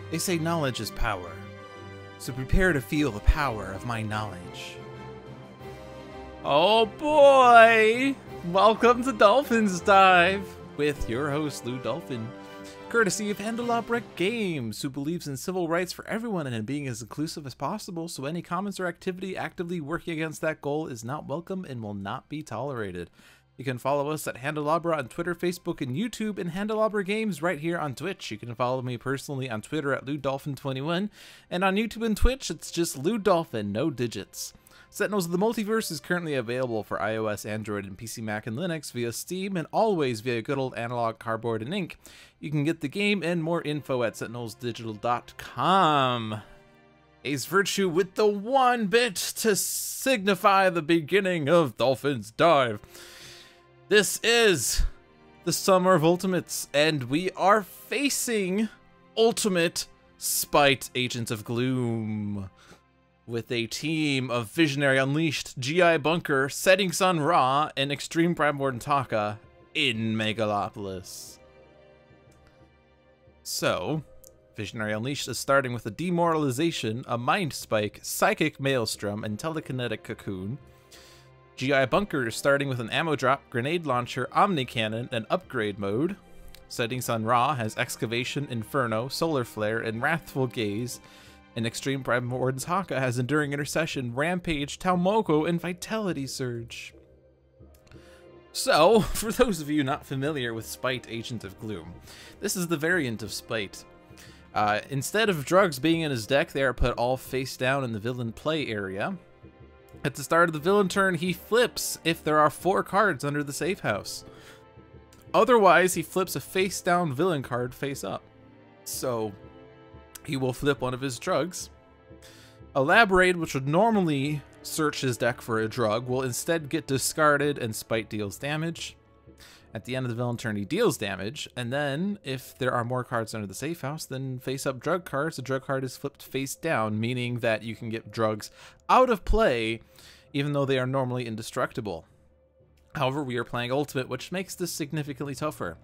They say knowledge is power, so prepare to feel the power of my knowledge. Oh boy! Welcome to Dolphin's Dive with your host, Lou Dolphin. Courtesy of Handelabra Games, who believes in civil rights for everyone and in being as inclusive as possible, so any comments or activity actively working against that goal is not welcome and will not be tolerated. You can follow us at Handelabra on Twitter, Facebook, and YouTube, and Handelabra Games right here on Twitch. You can follow me personally on Twitter at LouDolphin21, and on YouTube and Twitch, it's just Lou Dolphin, no digits. Sentinels of the Multiverse is currently available for iOS, Android, and PC, Mac, and Linux via Steam, and always via good old analog cardboard and ink. You can get the game and more info at sentinelsdigital.com. Ace Virtue with the 1 bit to signify the beginning of Dolphin's Dive. This is the Summer of Ultimates, and we are facing Ultimate Spite Agents of Gloom with a team of Visionary Unleashed, GI Bunker, Setting Sun Ra, and Extreme Primordial Haka in Megalopolis. So, Visionary Unleashed is starting with a Demoralization, a Mind Spike, Psychic Maelstrom, and Telekinetic Cocoon. GI Bunker is starting with an Ammo Drop, Grenade Launcher, Omni Cannon, and Upgrade Mode. Setting Sun Ra has Excavation, Inferno, Solar Flare, and Wrathful Gaze. And Extreme Primordial Haka has Enduring Intercession, Rampage, Taumoko, and Vitality Surge. So, for those of you not familiar with Spite Agent of Gloom, this is the variant of Spite. Instead of drugs being in his deck, they are put all face down in the villain play area. At the start of the villain turn, he flips if there are 4 cards under the safe house. Otherwise, he flips a face down villain card face up. So, he will flip one of his drugs. Elaborate, which would normally search his deck for a drug, will instead get discarded and Spite deals damage. At the end of the villain turn, he deals damage, and then, if there are more cards under the safe house, then face-up drug cards. The drug card is flipped face down, meaning that you can get drugs out of play, even though they are normally indestructible. However, we are playing Ultimate, which makes this significantly tougher.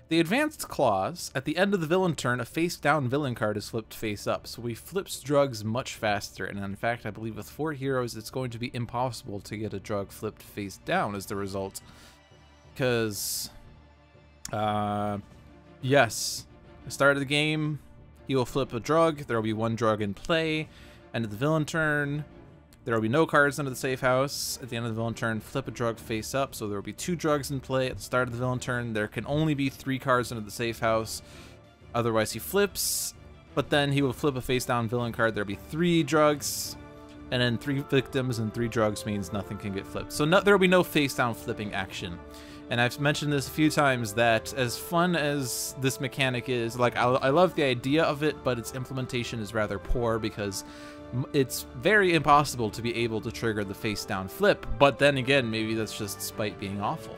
The advanced clause, at the end of the villain turn, a face-down villain card is flipped face-up, so he flips drugs much faster, and in fact, I believe with 4 heroes, it's going to be impossible to get a drug flipped face-down as the result. Because, yes, at the start of the game, he will flip a drug, there will be 1 drug in play, end of the villain turn, there will be no cards under the safe house. At the end of the villain turn, flip a drug face up, so there will be 2 drugs in play. At the start of the villain turn, there can only be 3 cards under the safe house, otherwise he flips, but then he will flip a face down villain card, there will be 3 drugs, and then 3 victims and 3 drugs means nothing can get flipped. So there will be no face down flipping action. And I've mentioned this a few times that as fun as this mechanic is, like I love the idea of it, but its implementation is rather poor because it's very impossible to be able to trigger the face down flip. But then again, maybe that's just Spite being awful,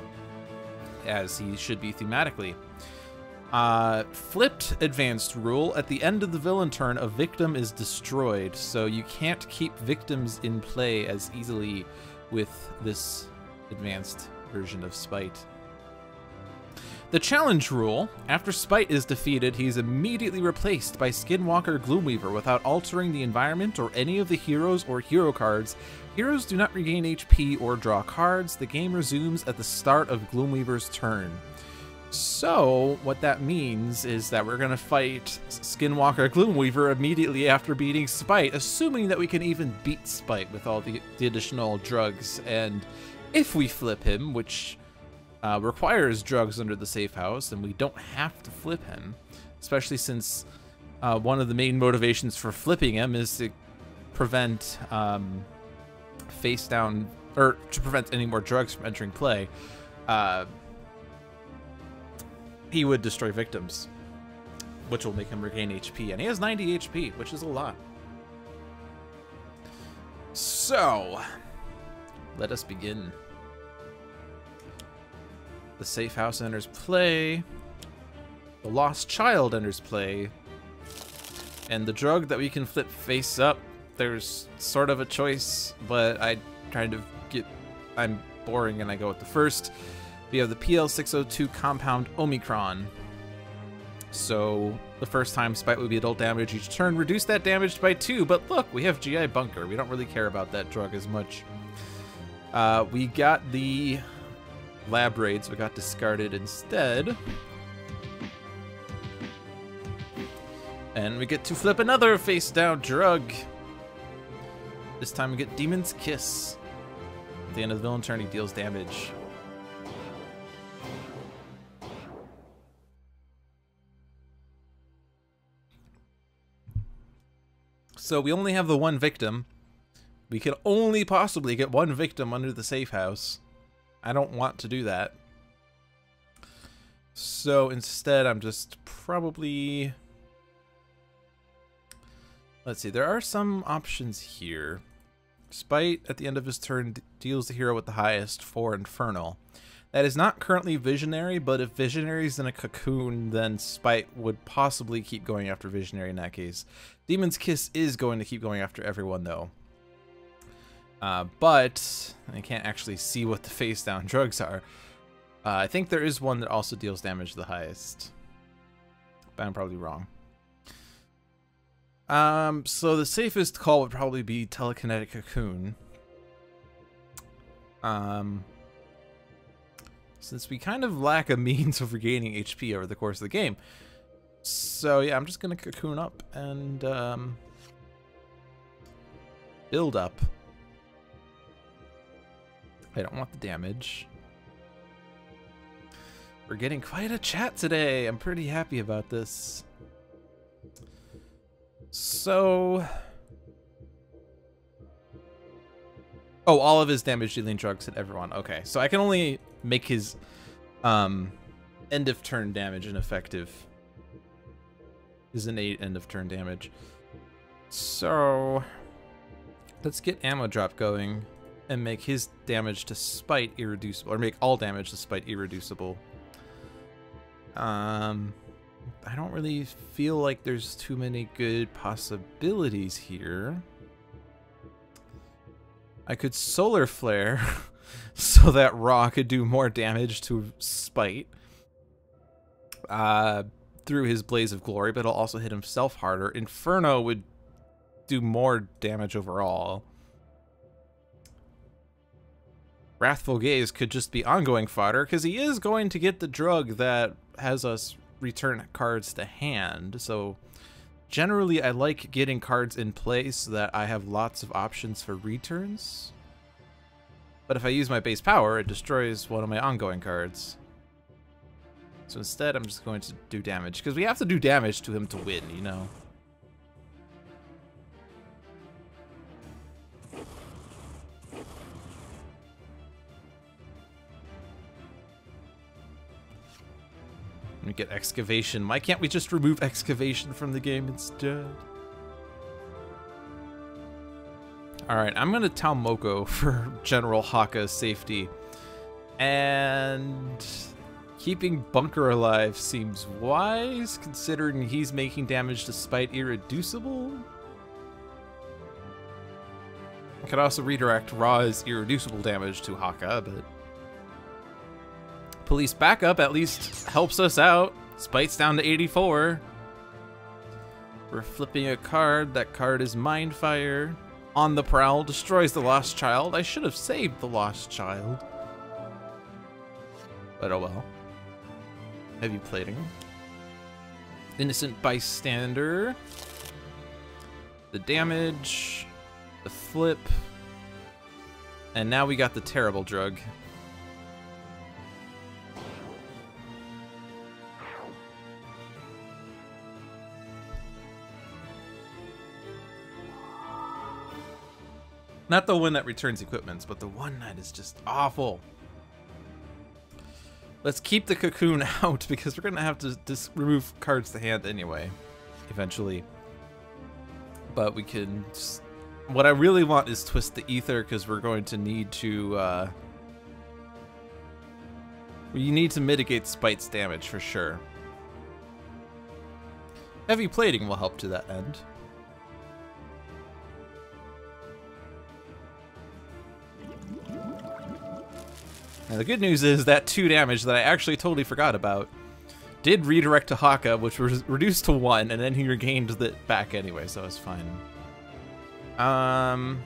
as he should be thematically. Flipped advanced rule, at the end of the villain turn, a victim is destroyed, so you can't keep victims in play as easily with this advanced version of Spite. The challenge rule, after Spite is defeated, he's immediately replaced by Skinwalker Gloomweaver without altering the environment or any of the heroes or hero cards. Heroes do not regain HP or draw cards. The game resumes at the start of Gloomweaver's turn. So, what that means is that we're going to fight Skinwalker Gloomweaver immediately after beating Spite, assuming that we can even beat Spite with all the additional drugs. And if we flip him, which requires drugs under the safe house, and we don't have to flip him, especially since one of the main motivations for flipping him is to prevent face down, or to prevent any more drugs from entering play. He would destroy victims, which will make him regain HP, and he has 90 HP, which is a lot. So, let us begin. The safe house enters play, the lost child enters play, and the drug that we can flip face up, there's sort of a choice, but I'm boring and I go with the first. We have the PL602 Compound Omicron. So the first time Spite would be adult damage each turn, reduce that damage by 2. But look, we have GI Bunker. We don't really care about that drug as much. We got the lab raids, we got discarded instead. And we get to flip another face down drug. This time we get Demon's Kiss. At the end of the villain turn, he deals damage. So we only have the one victim. We can only possibly get one victim under the safe house. I don't want to do that. So instead, I'm just probably... Let's see, there are some options here. Spite, at the end of his turn, deals the hero with the highest for Infernal. That is not currently Visionary, but if Visionary's in a cocoon, then Spite would possibly keep going after Visionary in that case. Demon's Kiss is going to keep going after everyone, though. But I can't actually see what the face-down drugs are. I think there is one that also deals damage the highest. But I'm probably wrong. So the safest call would probably be Telekinetic Cocoon. Since we kind of lack a means of regaining HP over the course of the game. So yeah, I'm just gonna Cocoon up and build up. I don't want the damage. We're getting quite a chat today. I'm pretty happy about this. So... Oh, all of his damage dealing drugs hit everyone. Okay, so I can only make his end of turn damage ineffective. His innate end of turn damage. So let's get ammo drop going and make his damage to Spite irreducible, or make all damage to Spite irreducible. I don't really feel like there's too many good possibilities here. I could Solar Flare so that Raw could do more damage to Spite through his Blaze of Glory, but it'll also hit himself harder. Inferno would do more damage overall. Wrathful Gaze could just be ongoing fodder, because he is going to get the drug that has us return cards to hand. So generally I like getting cards in play so that I have lots of options for returns. But if I use my base power, it destroys one of my ongoing cards. So instead I'm just going to do damage, because we have to do damage to him to win, you know. We get Excavation. Why can't we just remove Excavation from the game instead? Alright, I'm gonna tell Moko for General Haka's safety. And keeping Bunker alive seems wise, considering he's making damage to Spite irreducible. I could also redirect Raw's irreducible damage to Haka, but... Police backup at least helps us out. Spite's down to 84. We're flipping a card. That card is Mindfire. On the Prowl, destroys the Lost Child. I should have saved the Lost Child. But oh well. Heavy Plating. Innocent Bystander. The damage. The flip. And now we got the terrible drug. Not the one that returns equipments, but the one that is just awful. Let's keep the Cocoon out, because we're going to have to just remove cards to hand anyway, eventually. But we can just... What I really want is Twist the Ether, because we're going to need to... We need to mitigate Spite's damage, for sure. Heavy Plating will help to that end. Now the good news is that 2 damage that I actually totally forgot about did redirect to Haka, which was reduced to 1, and then he regained it back anyway, so it's fine. Now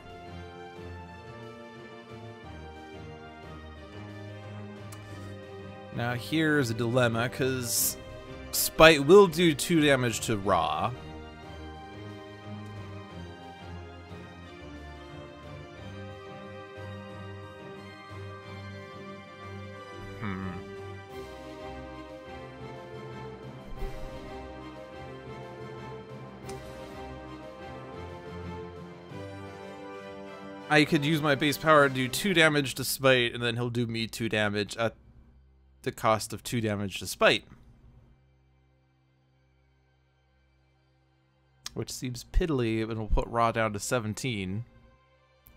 here's a dilemma, because Spite will do 2 damage to Ra. I could use my base power to do 2 damage to Spite, and then he'll do me 2 damage at the cost of 2 damage to Spite. Which seems piddly, and will put Ra down to 17.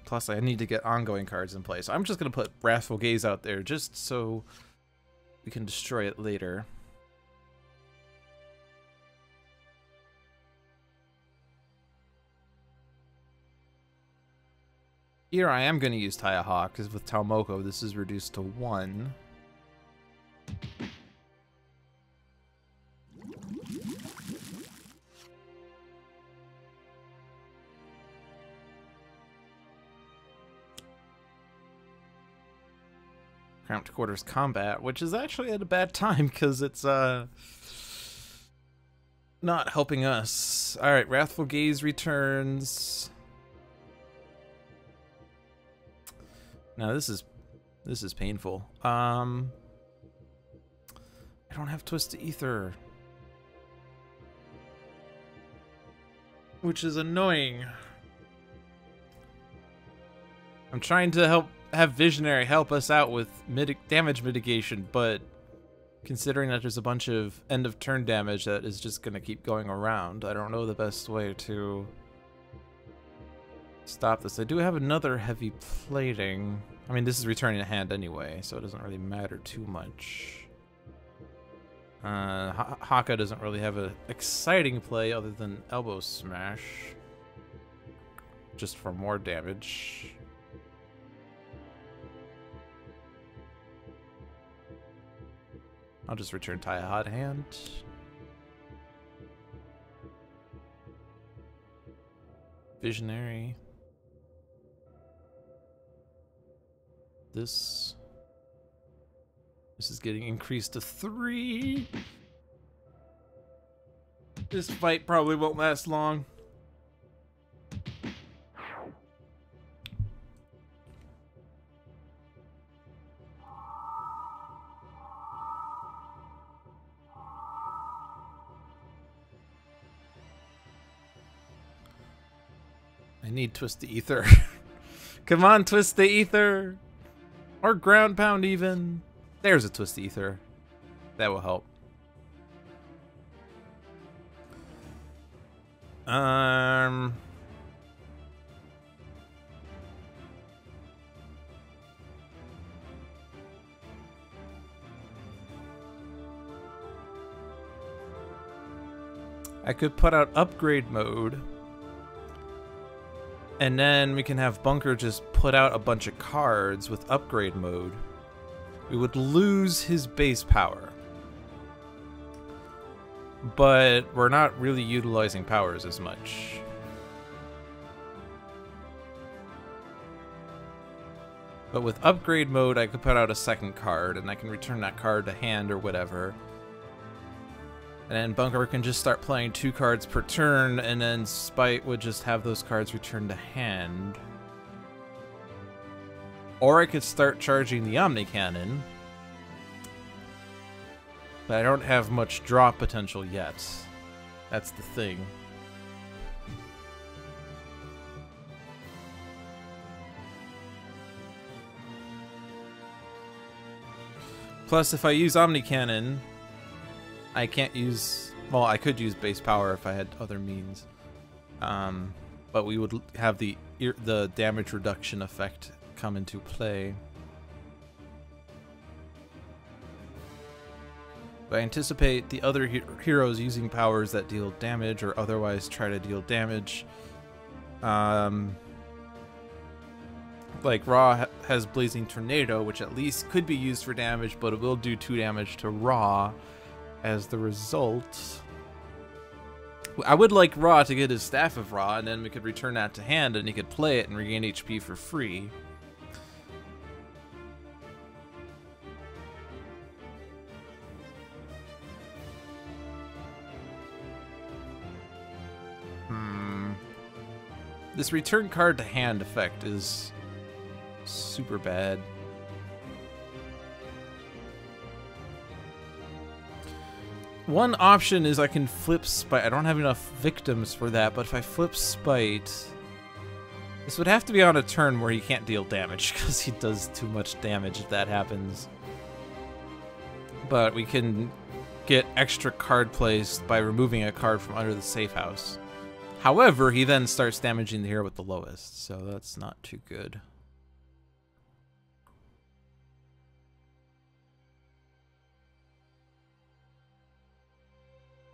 Plus, I need to get ongoing cards in place. So I'm just going to put Wrathful Gaze out there, just so we can destroy it later. Here I am going to use Taiaha, because with Taumoko this is reduced to 1. Cramped Quarters Combat, which is actually at a bad time, because it's not helping us. Alright, Wrathful Gaze returns. Now this is painful. I don't have Twist to Ether, which is annoying. I'm trying to have Visionary help us out with damage mitigation, but considering that there's a bunch of end of turn damage that is just gonna keep going around, I don't know the best way to stop this. I do have another heavy plating. I mean, this is returning a hand anyway, so it doesn't really matter too much. Haka doesn't really have an exciting play other than Elbow Smash, just for more damage. I'll just return Taiaha to hand. Visionary. This is getting increased to 3. This fight probably won't last long. I need Twist the Ether. Come on, Twist the Ether! Or Ground Pound even. There's a Twist the Ether. That will help. I could put out Upgrade Mode. And then we can have Bunker just put out a bunch of cards with Upgrade Mode. We would lose his base power. But we're not really utilizing powers as much. But with Upgrade Mode, I could put out a second card, and I can return that card to hand or whatever. And then Bunker can just start playing 2 cards per turn, and then Spite would just have those cards returned to hand. Or I could start charging the Omni Cannon. But I don't have much draw potential yet. That's the thing. Plus, if I use Omni Cannon, I can't use... Well, I could use base power if I had other means. But we would have the damage reduction effect come into play. But I anticipate the other heroes using powers that deal damage or otherwise try to deal damage. Like Ra has Blazing Tornado, which at least could be used for damage, but it will do 2 damage to Ra. as the result... I would like Ra to get his Staff of Ra, and then we could return that to hand, and he could play it and regain HP for free. This return card to hand effect is super bad. One option is I can flip Spite. I don't have enough victims for that, but if I flip Spite... This would have to be on a turn where he can't deal damage, because he does too much damage if that happens. But we can get extra card placed by removing a card from under the safe house. However, he then starts damaging the hero with the lowest, so that's not too good.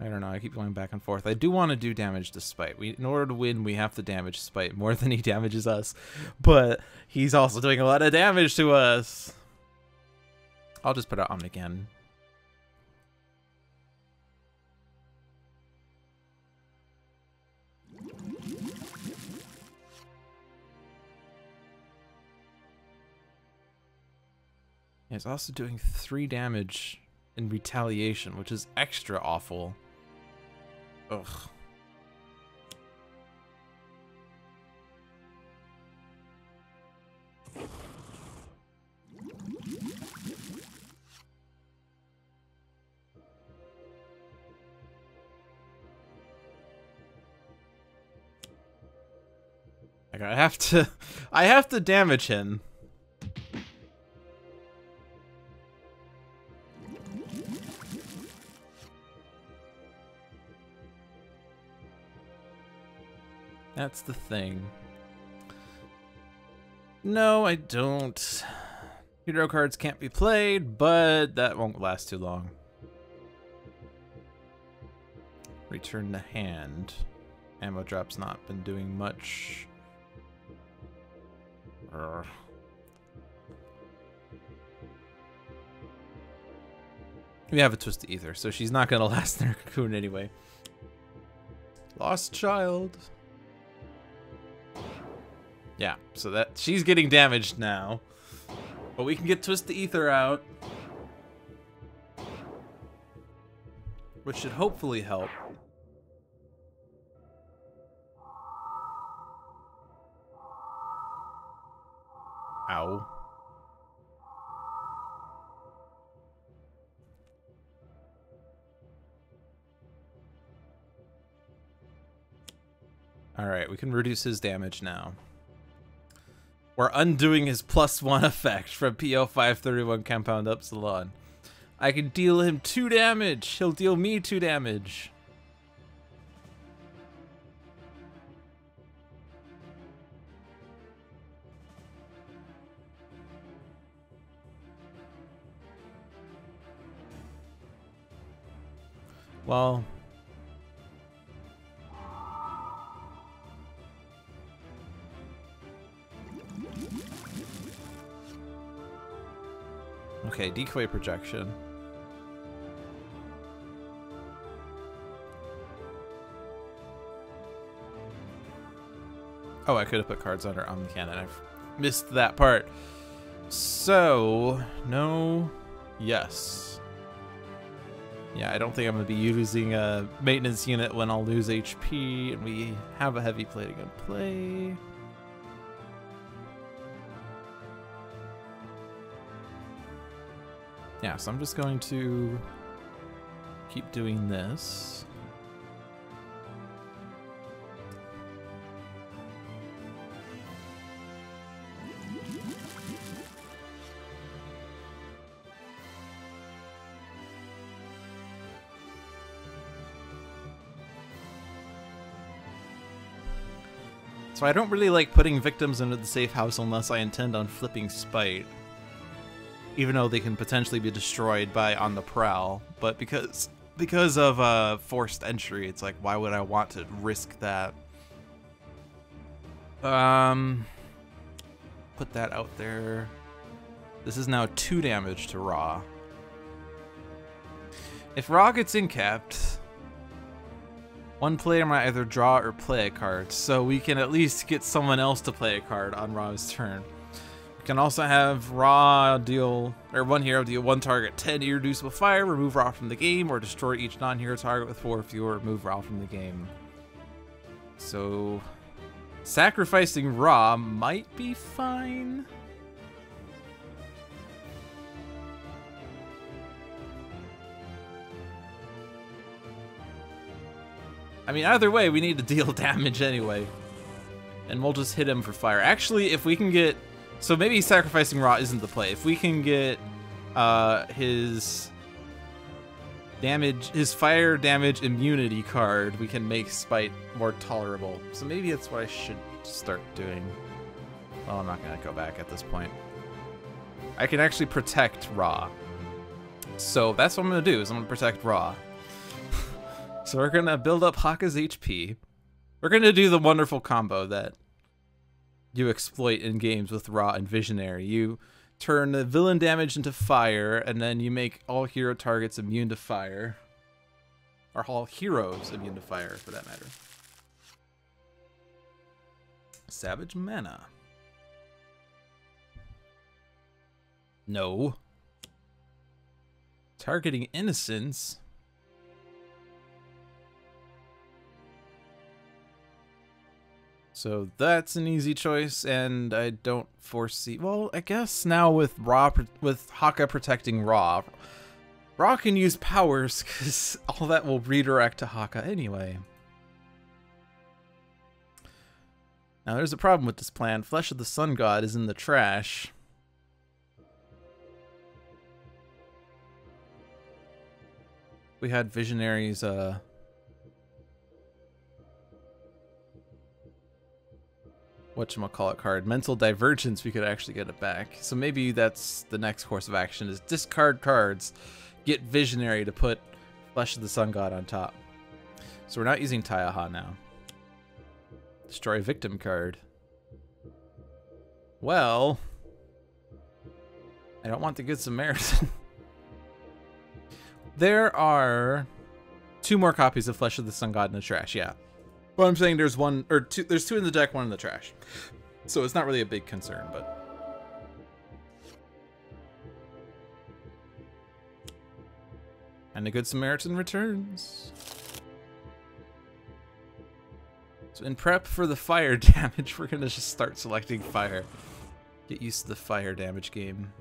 I don't know, I keep going back and forth. I do want to do damage to Spite. In order to win, we have to damage Spite more than he damages us. But he's also doing a lot of damage to us. I'll just put it on again. It's also doing 3 damage in retaliation, which is extra awful. Ugh. Like I have to damage him. That's the thing. No, I don't. Hero cards can't be played, but that won't last too long. Return to hand. Ammo drop's not been doing much. Urgh. We have a Twisted Ether, so she's not gonna last in her cocoon anyway. Lost child. Yeah, so that she's getting damaged now. But we can get Twisted Ether out, which should hopefully help. Ow. Alright, we can reduce his damage now. We're undoing his +1 effect from PO 531 Compound Upsilon. I can deal him 2 damage. He'll deal me 2 damage. Well... Okay, decoy projection. Oh, I could have put cards on her on the cannon. I've missed that part. So, no, yes. Yeah, I don't think I'm going to be using a maintenance unit when I'll lose HP, and we have a heavy plating in play. Yeah, so I'm just going to keep doing this. So I don't really like putting victims into the safe house unless I intend on flipping Spite. Even though they can potentially be destroyed by On the Prowl. But because of forced entry, it's like, why would I want to risk that? Put that out there. This is now 2 damage to Ra. If Ra gets incapped, one player might either draw or play a card, so we can at least get someone else to play a card on Ra's turn. We can also have Ra deal, or one hero deal one target 10 irreducible fire, remove Ra from the game, or destroy each non-hero target with 4 or fewer, remove Ra from the game. So, sacrificing Ra might be fine. I mean, either way, we need to deal damage anyway. And we'll just hit him for fire. Actually, if we can get... So maybe sacrificing Ra isn't the play. If we can get his damage, his fire damage immunity card, we can make Spite more tolerable. So maybe that's what I should start doing. Well, I'm not going to go back at this point. I can actually protect Ra. So that's what I'm going to do, is I'm going to protect Ra. So we're going to build up Haka's HP. We're going to do the wonderful combo that you exploit in games with Ra and Visionary. You turn the villain damage into fire, and then you make all hero targets immune to fire. Or all heroes immune to fire, for that matter. Savage Mana. No. Targeting Innocence. So that's an easy choice, and I don't foresee... Well, I guess now with Haka protecting Ra can use powers, because all that will redirect to Haka anyway. Now there's a problem with this plan. Flesh of the Sun God is in the trash. We had Visionaries, whatchamacallit card. Mental Divergence, we could actually get it back. So maybe that's the next course of action, is discard cards, get Visionary to put Flesh of the Sun God on top. So we're not using Taiaha now. Destroy Victim card. Well, I don't want the Good Samaritan. There are 2 more copies of Flesh of the Sun God in the trash, yeah. Well, I'm saying there's 1 or 2. There's 2 in the deck, 1 in the trash, so it's not really a big concern. But and the Good Samaritan returns. So in prep for the fire damage, we're gonna just start selecting fire. Get used to the fire damage game.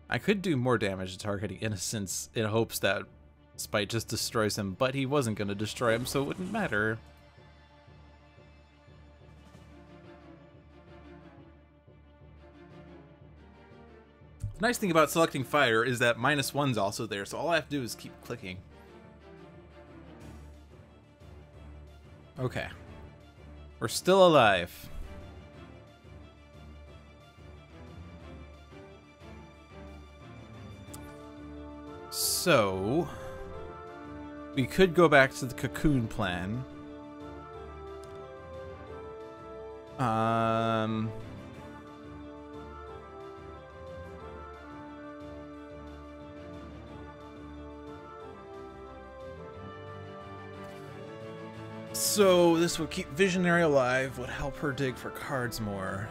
I could do more damage to targeting Innocence in hopes that Spite just destroys him, but he wasn't going to destroy him, so it wouldn't matter. The nice thing about selecting fire is that -1's also there, so all I have to do is keep clicking. Okay. We're still alive. So, we could go back to the cocoon plan. So this would keep Visionary alive, would help her dig for cards more.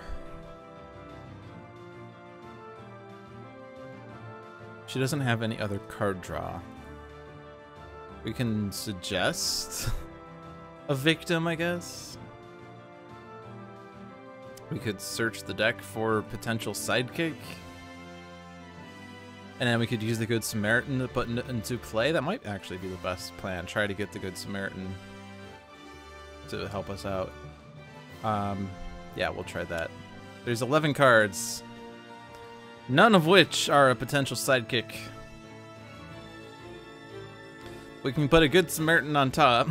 She doesn't have any other card draw. We can suggest a victim, I guess. We could search the deck for potential sidekick. And then we could use the Good Samaritan to put into play. That might actually be the best plan. Try to get the Good Samaritan to help us out. Yeah, we'll try that. There's 11 cards. None of which are a potential sidekick. We can put a Good Samaritan on top.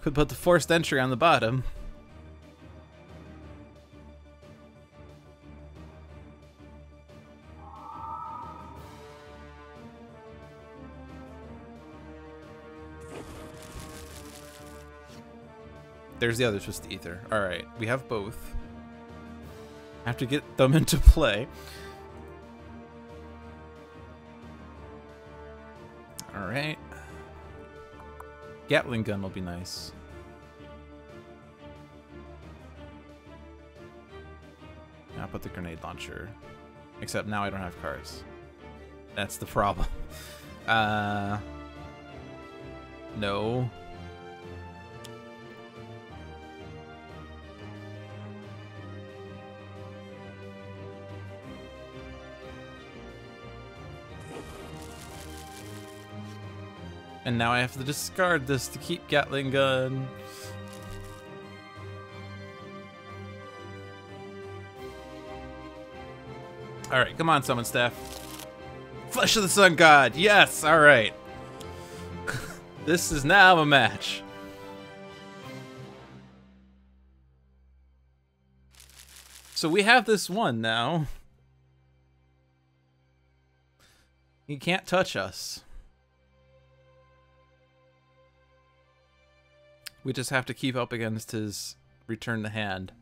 Could put the Forced Entry on the bottom. There's the other Twisted Ether. Alright, we have both. Have to get them into play. Alright. Gatling gun will be nice. I'll put the grenade launcher. Except now I don't have cards. That's the problem. No. And now I have to discard this to keep Gatling gun. Alright, come on, Summon Staff. Flesh of the Sun God! Yes! Alright. This is now a match. So we have this one now. He can't touch us. We just have to keep up against his return to hand.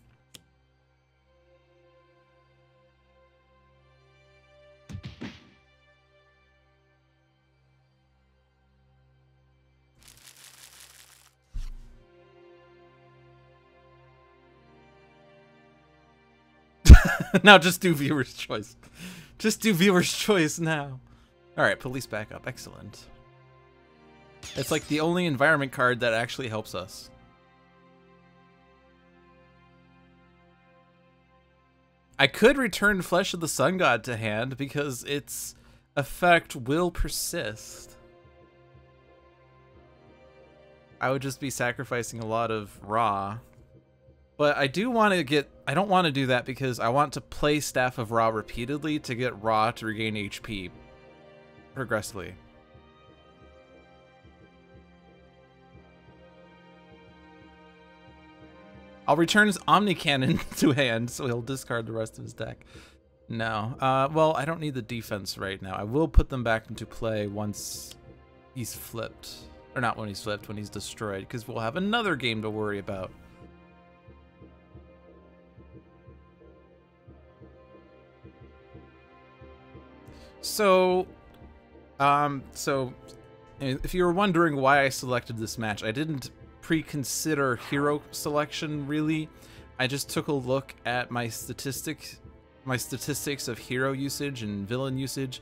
Now just do viewer's choice. Just do viewer's choice now. Alright, police backup. Excellent. It's like the only environment card that actually helps us. I could return Flesh of the Sun God to hand because its effect will persist. I would just be sacrificing a lot of Ra. But I do want to get... I don't want to do that because I want to play Staff of Ra repeatedly to get Ra to regain HP progressively. I'll return his Omni Cannon to hand, so he'll discard the rest of his deck. No. Well, I don't need the defense right now. I will put them back into play once he's flipped. Or not when he's flipped, when he's destroyed, because we'll have another game to worry about. So, if you were wondering why I selected this match, I didn't pre-consider hero selection, really. I just took a look at my statistics of hero usage and villain usage.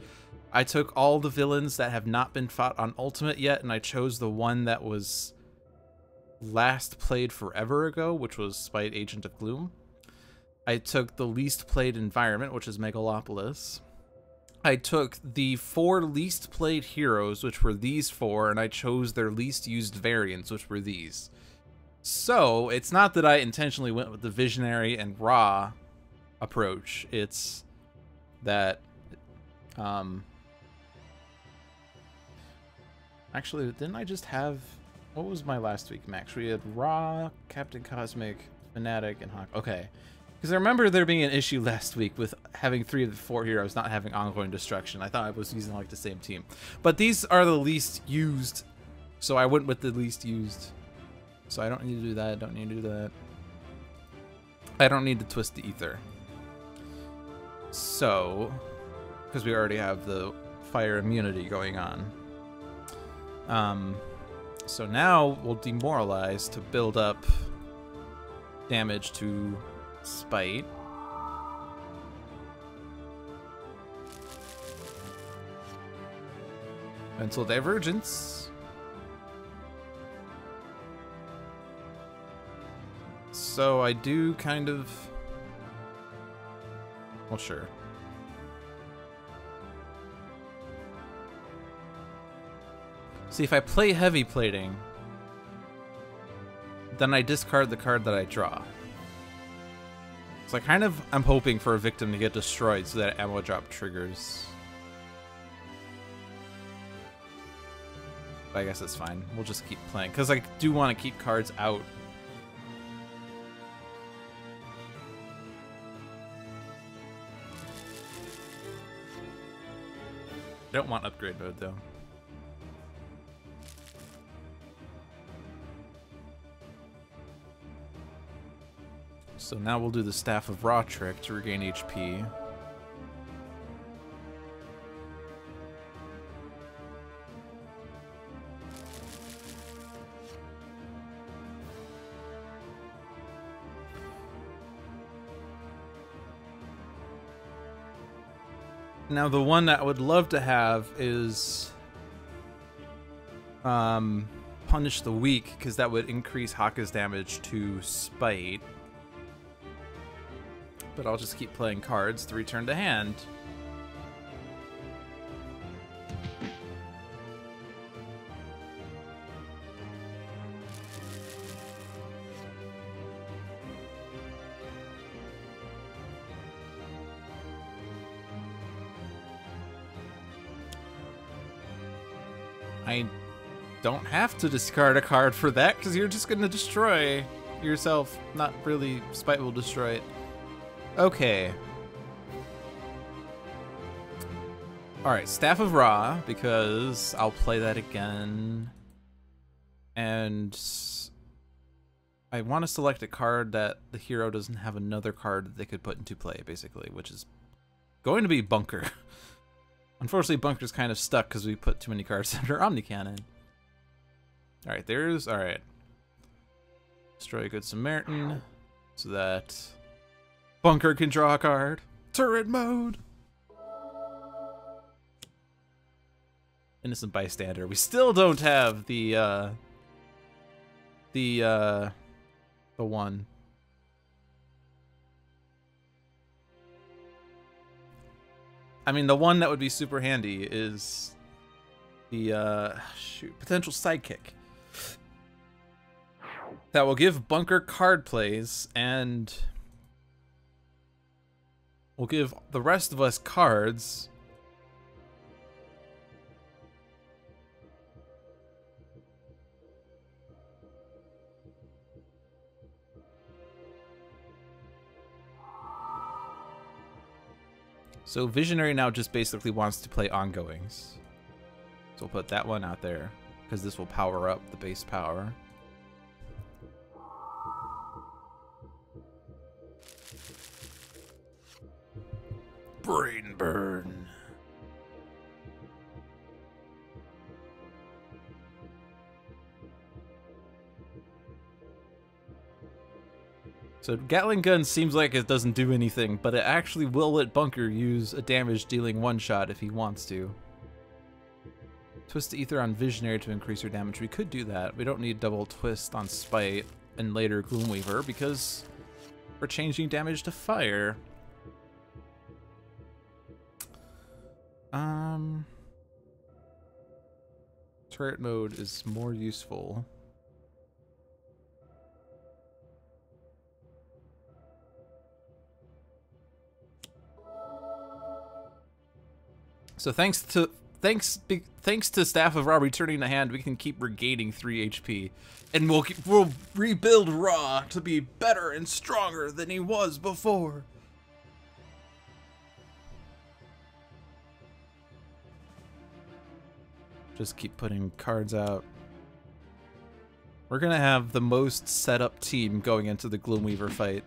I took all the villains that have not been fought on Ultimate yet, and I chose the one that was last played forever ago, which was Spite Agent of Gloom. I took the least played environment, which is Megalopolis. I took the 4 least played heroes, which were these 4, and I chose their least used variants, which were these. So, it's not that I intentionally went with the Visionary and Ra approach. It's that, actually, didn't I just have... What was my last week max? We had Ra, Captain Cosmic, Fnatic, and Haka. Okay. Because I remember there being an issue last week with having 3 of the 4 heroes not having ongoing destruction. I thought I was using like the same team. But these are the least used, so I went with the least used. So I don't need to do that, don't need to do that. I don't need to twist the ether. So, because we already have the fire immunity going on. So now we'll demoralize to build up damage to Spite. Mental Divergence. So I do kind of... Well, sure. See, if I play Heavy Plating, then I discard the card that I draw. So I'm hoping for a victim to get destroyed so that ammo drop triggers. But I guess it's fine. We'll just keep playing. Because I do want to keep cards out. I don't want upgrade mode, though. So now we'll do the Staff of Ra trick to regain HP. Now the one that I would love to have is Punish the Weak, because that would increase Haka's damage to Spite. But I'll just keep playing cards to return to hand. I don't have to discard a card for that, because you're just going to destroy yourself. Not really. Spite will destroy it. Okay. Alright, Staff of Ra, because I'll play that again. And I want to select a card that the hero doesn't have another card that they could put into play, basically, which is going to be Bunker. Unfortunately, Bunker's kind of stuck because we put too many cards under Omnicannon. Alright, alright. Destroy a Good Samaritan so that Bunker can draw a card. Turret mode! Innocent Bystander. We still don't have the one. I mean, the one that would be super handy is the, potential sidekick. That will give Bunker card plays, and will give the rest of us cards. So Visionary now just basically wants to play ongoings. So we'll put that one out there, because this will power up the base power. Brain burn. So Gatling Gun seems like it doesn't do anything, but it actually will let Bunker use a damage-dealing one-shot if he wants to. Twist the Ether on Visionary to increase your damage. We could do that. We don't need double twist on Spite and later Gloomweaver because we're changing damage to fire. Turret mode is more useful. So thanks to Staff of Ra returning to hand, we can keep regaining 3 HP, and we'll rebuild Ra to be better and stronger than he was before. Just keep putting cards out. We're gonna have the most set up team going into the Gloomweaver fight.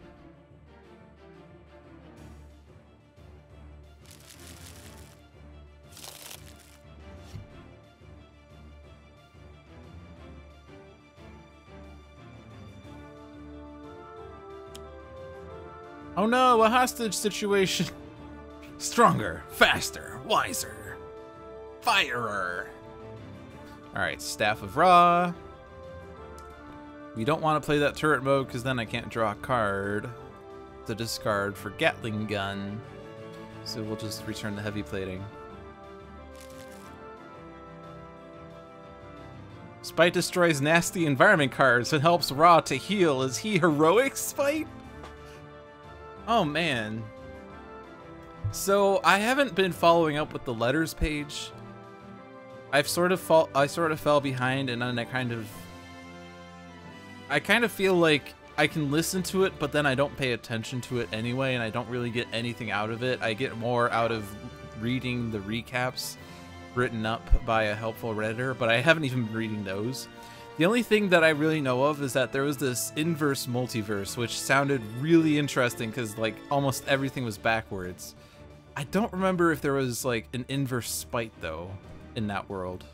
Oh no, a hostage situation. Stronger, faster, wiser, firer. Alright, Staff of Ra. We don't want to play that turret mode because then I can't draw a card to discard for Gatling Gun. So we'll just return the heavy plating. Spite destroys nasty environment cards and helps Ra to heal. Is he heroic, Spite? Oh man. So I haven't been following up with the letters page. I sort of fell behind, and then I kind of feel like I can listen to it, but then I don't pay attention to it anyway, and I don't really get anything out of it. I get more out of reading the recaps written up by a helpful Redditor, but I haven't even been reading those. The only thing that I really know of is that there was this inverse multiverse, which sounded really interesting because like almost everything was backwards. I don't remember if there was like an inverse spite though in that world.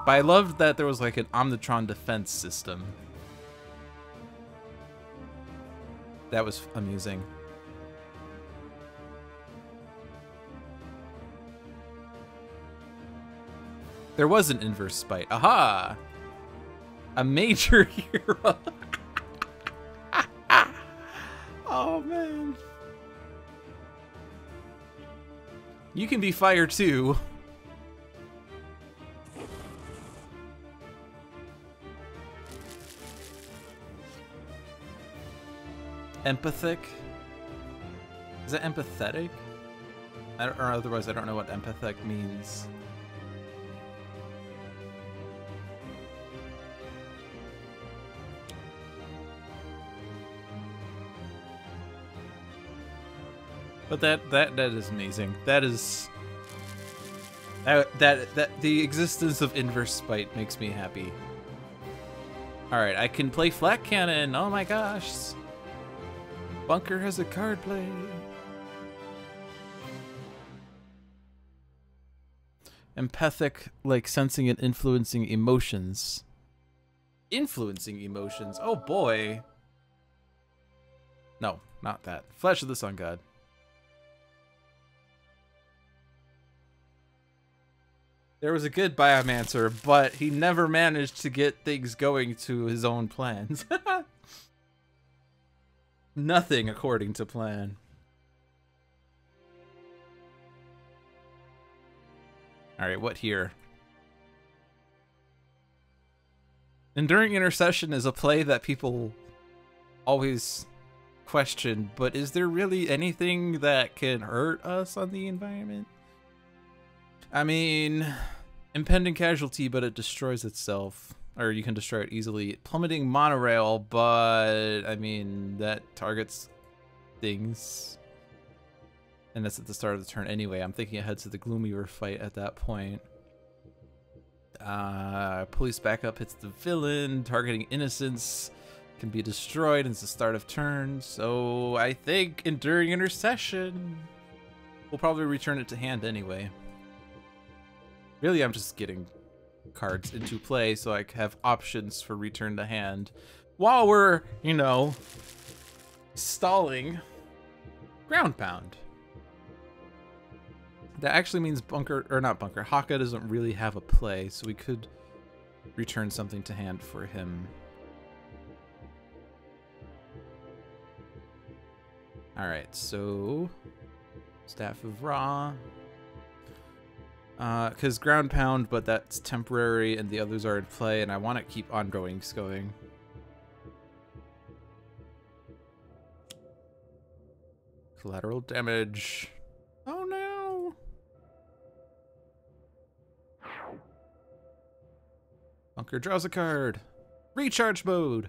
But I loved that there was like an Omnitron defense system. That was amusing. There was an inverse spite. Aha! A major hero. Oh man. You can be fire too. Empathic? Is that empathetic? Or otherwise I don't know what empathic means. But that is amazing. That is that the existence of inverse spite makes me happy. All right, I can play flat cannon. Oh my gosh. Bunker has a card play. Empathic, like sensing and influencing emotions. Influencing emotions. Oh boy. No, not that. Flash of the Sun God. There was a good Biomancer, but he never managed to get things going to his own plans. Nothing according to plan. Alright, what here? Enduring Intercession is a play that people always question, but is there really anything that can hurt us on the environment? I mean, impending casualty, but it destroys itself. Or you can destroy it easily. Plummeting monorail, but I mean, that targets things. And that's at the start of the turn anyway. I'm thinking ahead to the Gloomweaver fight at that point. Police backup hits the villain. Targeting innocents can be destroyed. And it's the start of turn. So I think Enduring Intercession. We'll probably return it to hand anyway. Really, I'm just getting cards into play so I have options for return to hand while we're, you know, stalling ground pound. That actually means bunker, or not bunker, Haka doesn't really have a play, so we could return something to hand for him. Alright, so Staff of Ra. Because ground pound, but that's temporary and the others are in play, and I want to keep ongoings going. Collateral damage. Oh no! Bunker draws a card. Recharge mode.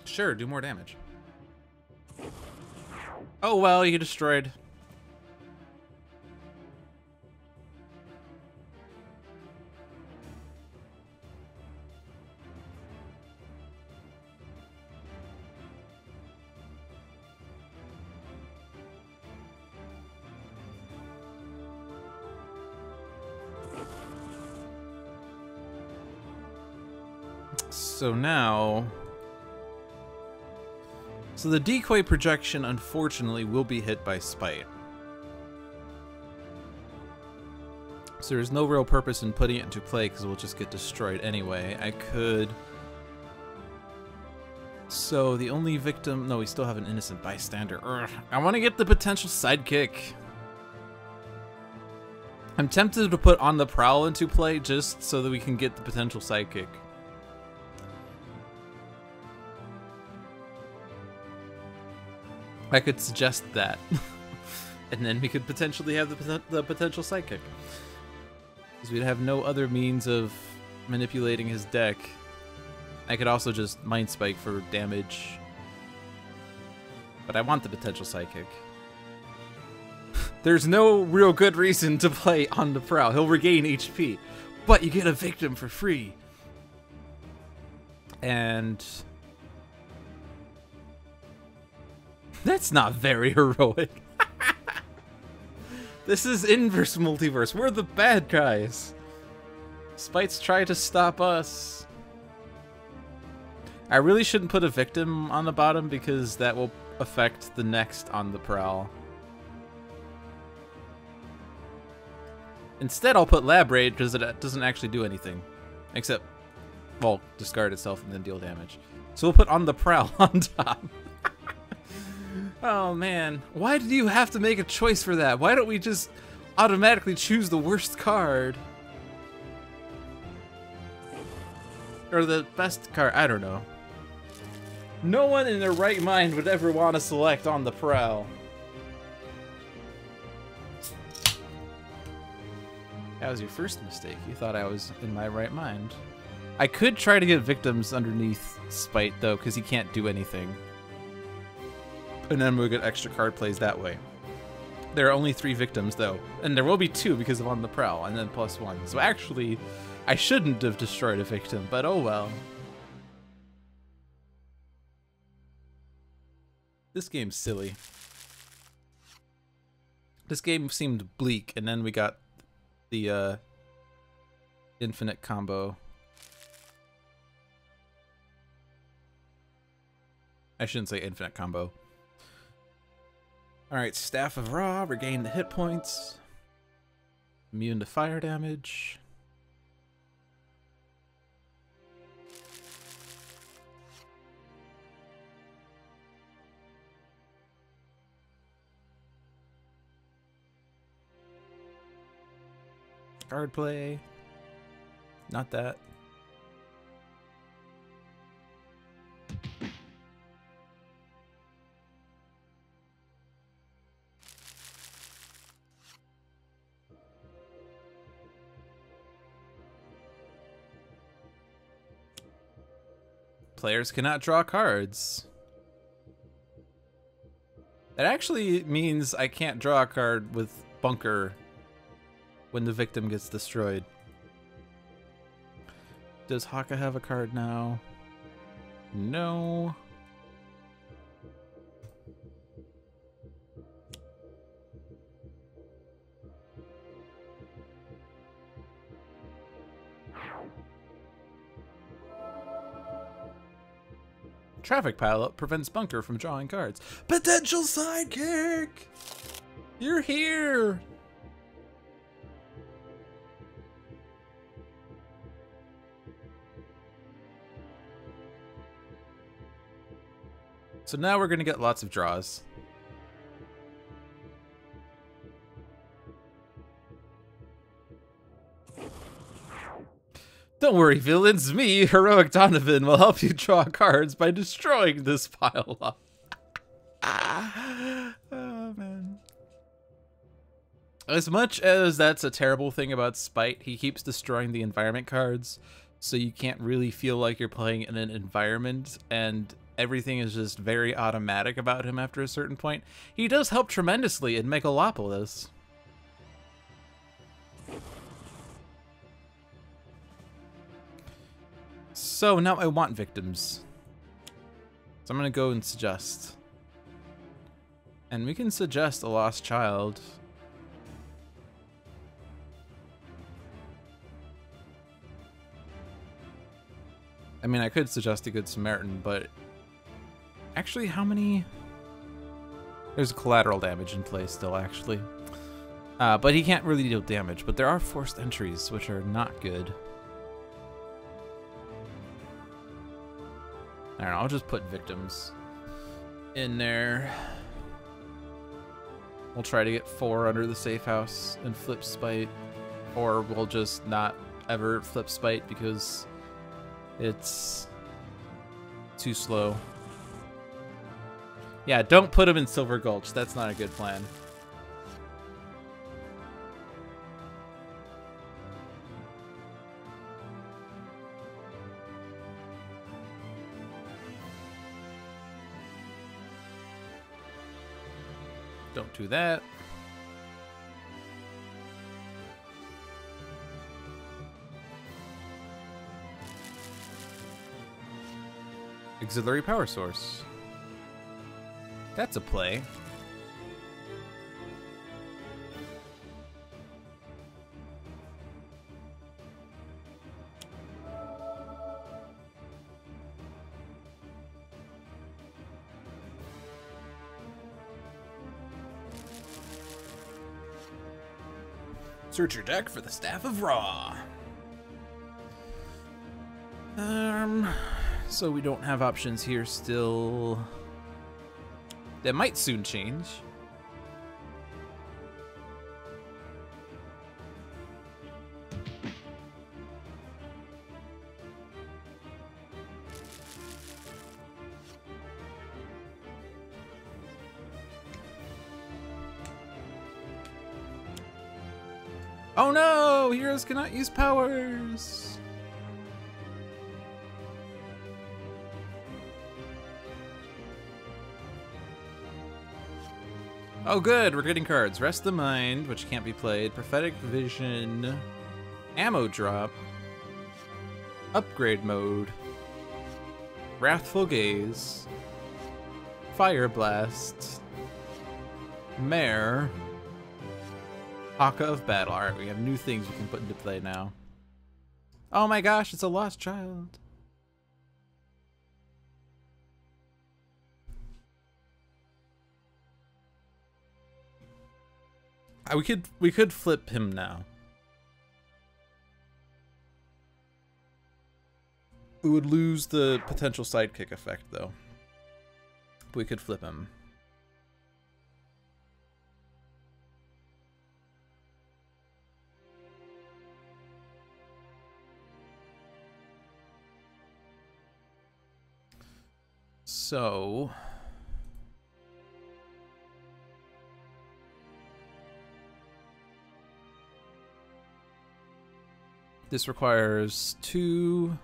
Sure, do more damage. Oh well, you destroyed. So now... So the decoy projection, unfortunately, will be hit by Spite. So there's no real purpose in putting it into play because it will just get destroyed anyway. I could... So the only victim... No, we still have an innocent bystander. Urgh. I want to get the potential sidekick. I'm tempted to put On the Prowl into play just so that we can get the potential sidekick. I could suggest that, and then we could potentially have the potential sidekick. Because we'd have no other means of manipulating his deck. I could also just Mind Spike for damage. But I want the potential Psychic. There's no real good reason to play on the Prowl. He'll regain HP. But you get a victim for free. And... that's not very heroic. This is inverse multiverse. We're the bad guys. Spite's try to stop us. I really shouldn't put a victim on the bottom because that will affect the next on the Prowl. Instead, I'll put Lab Raid because it doesn't actually do anything. Except, well, discard itself and then deal damage. So we'll put on the Prowl on top. Oh man, why did you have to make a choice for that? Why don't we just automatically choose the worst card? Or the best card, I don't know. No one in their right mind would ever want to select on the Prowl. That was your first mistake. You thought I was in my right mind. I could try to get victims underneath Spite though, because he can't do anything. And then we'll get extra card plays that way. There are only 3 victims though, and there will be 2 because of on the Prowl, and then +1. So actually, I shouldn't have destroyed a victim, but oh well. This game's silly. This game seemed bleak, and then we got the infinite combo. I shouldn't say infinite combo. Alright, Staff of Ra, regain the hit points. Immune to fire damage. Card play. Not that. Players cannot draw cards. That actually means I can't draw a card with Bunker when the victim gets destroyed. Does Haka have a card now? No. Traffic pileup prevents Bunker from drawing cards. Potential sidekick! You're here! So now we're gonna get lots of draws. Don't worry, villains. Me, Heroic Donovan, will help you draw cards by destroying this pile up. Oh, man. As much as that's a terrible thing about Spite, he keeps destroying the environment cards, so you can't really feel like you're playing in an environment, and everything is just very automatic about him after a certain point. He does help tremendously in Megalopolis. So now I want victims. So I'm gonna go and suggest. And we can suggest a lost child. I mean, I could suggest a Good Samaritan, but actually, how many? There's collateral damage in play still, actually. But he can't really deal damage, but there are forced entries, which are not good. I don't know, I'll just put victims in there. We'll try to get 4 under the safe house and flip Spite. Or we'll just not ever flip Spite because it's too slow. Yeah, don't put him in Silver Gulch. That's not a good plan. Don't do that. Auxiliary power source. That's a play. Search your deck for the Staff of Ra. So we don't have options here still. That might soon change. Oh no! Heroes cannot use powers! Oh good, we're getting cards. Rest the Mind, which can't be played. Prophetic Vision. Ammo Drop. Upgrade Mode. Wrathful Gaze. Fire Blast. Mare. Haka of Battle. Alright, we have new things we can put into play now. Oh my gosh, it's a lost child. We could flip him now. We would lose the potential sidekick effect though. We could flip him. So this requires 2,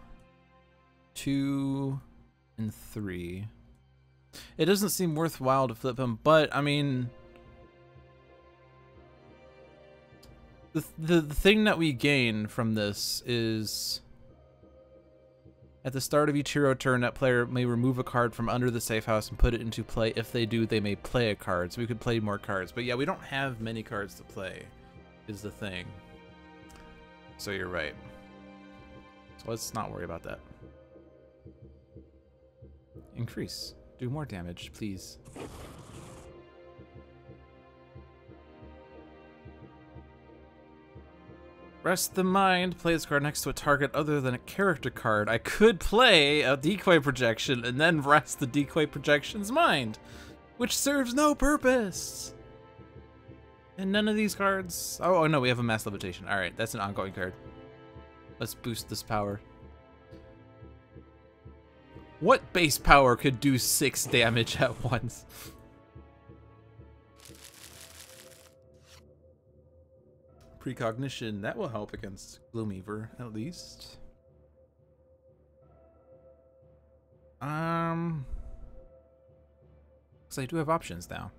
2, and 3. It doesn't seem worthwhile to flip him, but I mean, the thing that we gain from this is at the start of each hero turn, that player may remove a card from under the safe house and put it into play. If they do, they may play a card, so we could play more cards. But yeah, we don't have many cards to play, is the thing. So you're right. So let's not worry about that. Increase. Do more damage, please. Rest the Mind. Play this card next to a target other than a character card. I could play a decoy projection and then rest the decoy projection's mind, which serves no purpose. And none of these cards... Oh no, we have a Mass Levitation. Alright, that's an ongoing card. Let's boost this power. What base power could do 6 damage at once? Precognition, that will help against Gloomweaver, at least. Because I do have options now.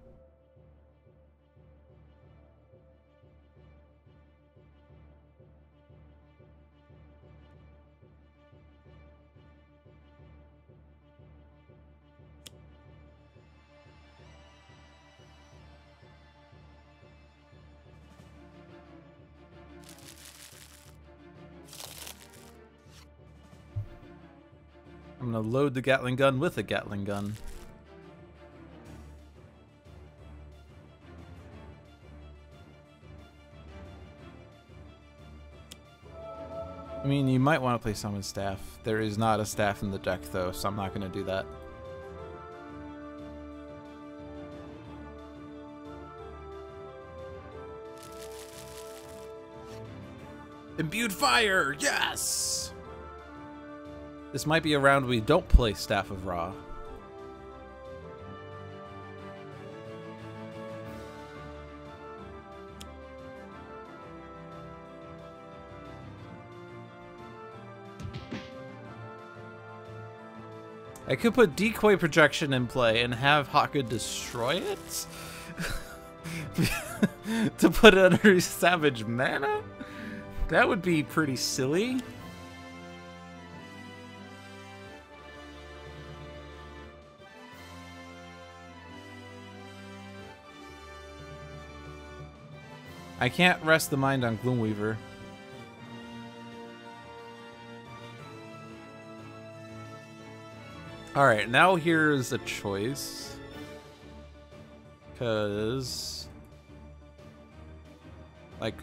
I'm gonna load the Gatling gun with a Gatling gun. I mean, you might want to play Summon Staff. There is not a staff in the deck though, so I'm not gonna do that. Imbued Fire! Yes! This might be a round we don't play Staff of Ra. I could put Decoy Projection in play and have Haka destroy it? to put under Savage Mana? That would be pretty silly. I can't rest the mind on Gloomweaver. Alright, now here's a choice. Because... like,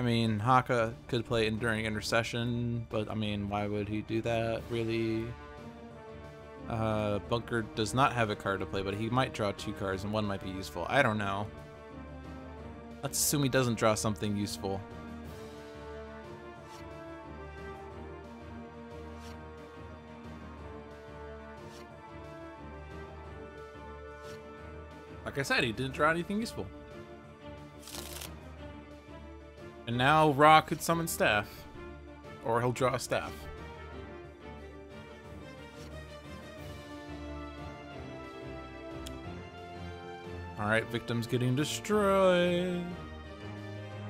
I mean, Haka could play Enduring Intercession, but I mean, why would he do that, really? Bunker does not have a card to play, but he might draw 2 cards and one might be useful. I don't know. Let's assume he doesn't draw something useful. Like I said, he didn't draw anything useful. And now Ra could summon Staff. Or he'll draw a Staff. Alright, victims getting destroyed.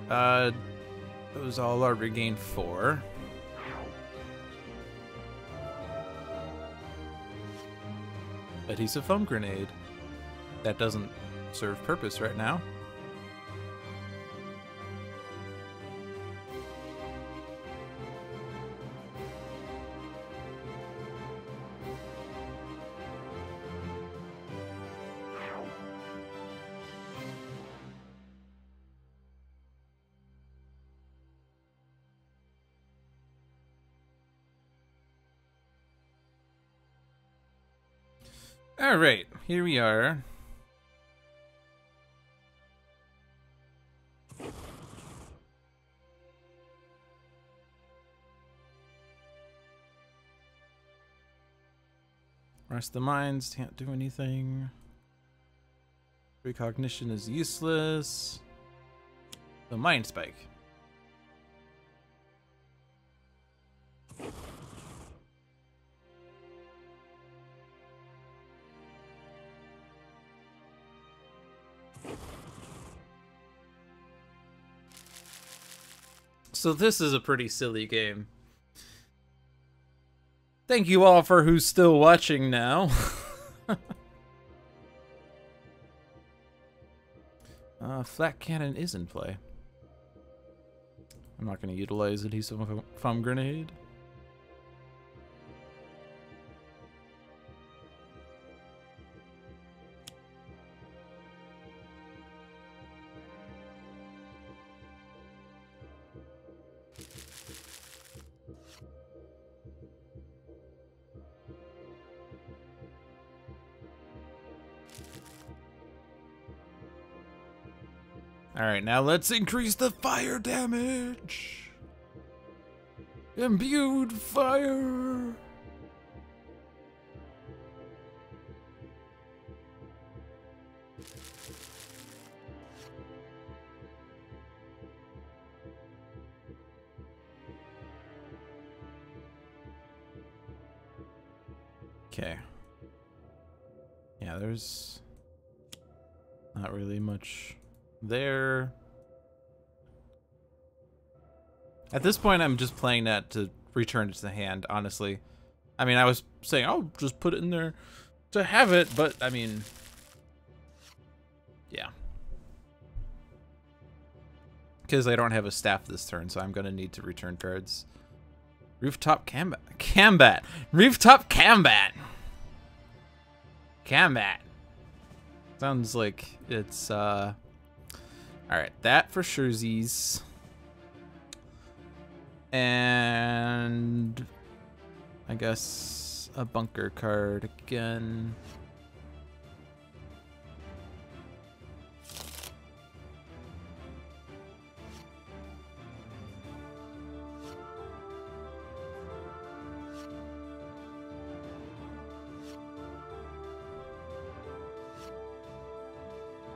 Those all are regained 4. Adhesive foam grenade. That doesn't serve purpose right now. All right, here we are. Rest the minds, can't do anything. Recognition is useless. The Mind Spike. So this is a pretty silly game. Thank you all for who's still watching now. Flat cannon is in play. I'm not going to utilize adhesive foam grenade. Alright, now let's increase the fire damage! Imbued fire! Okay. Yeah, there's not really much there. At this point, I'm just playing that to return it to the hand, honestly. I mean, I was saying, oh, just put it in there to have it, but I mean, yeah. Because I don't have a staff this turn, so I'm going to need to return cards. Rooftop Combat. Rooftop Combat. Combat. Sounds like it's, alright, that for surezies. And I guess a bunker card again.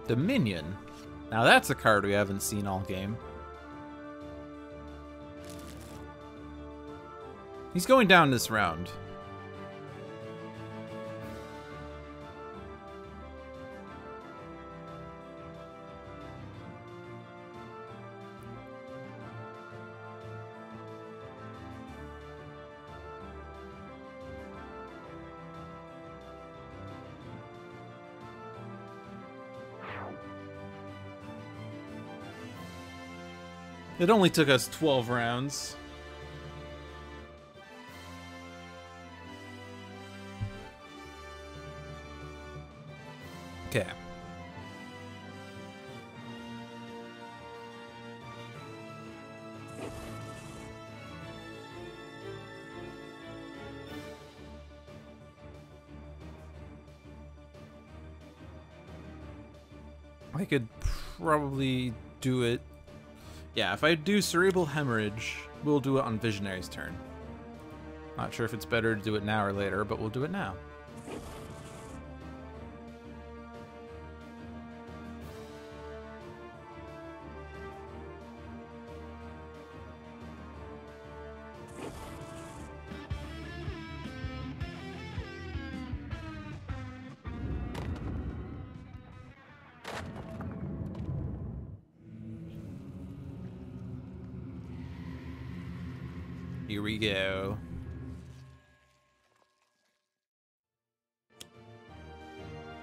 Dominion. Now that's a card we haven't seen all game. He's going down this round. It only took us 12 rounds. Okay. I could probably do it. Yeah, if I do Cerebral Hemorrhage, we'll do it on Visionary's turn. Not sure if it's better to do it now or later, but we'll do it now. Here we go.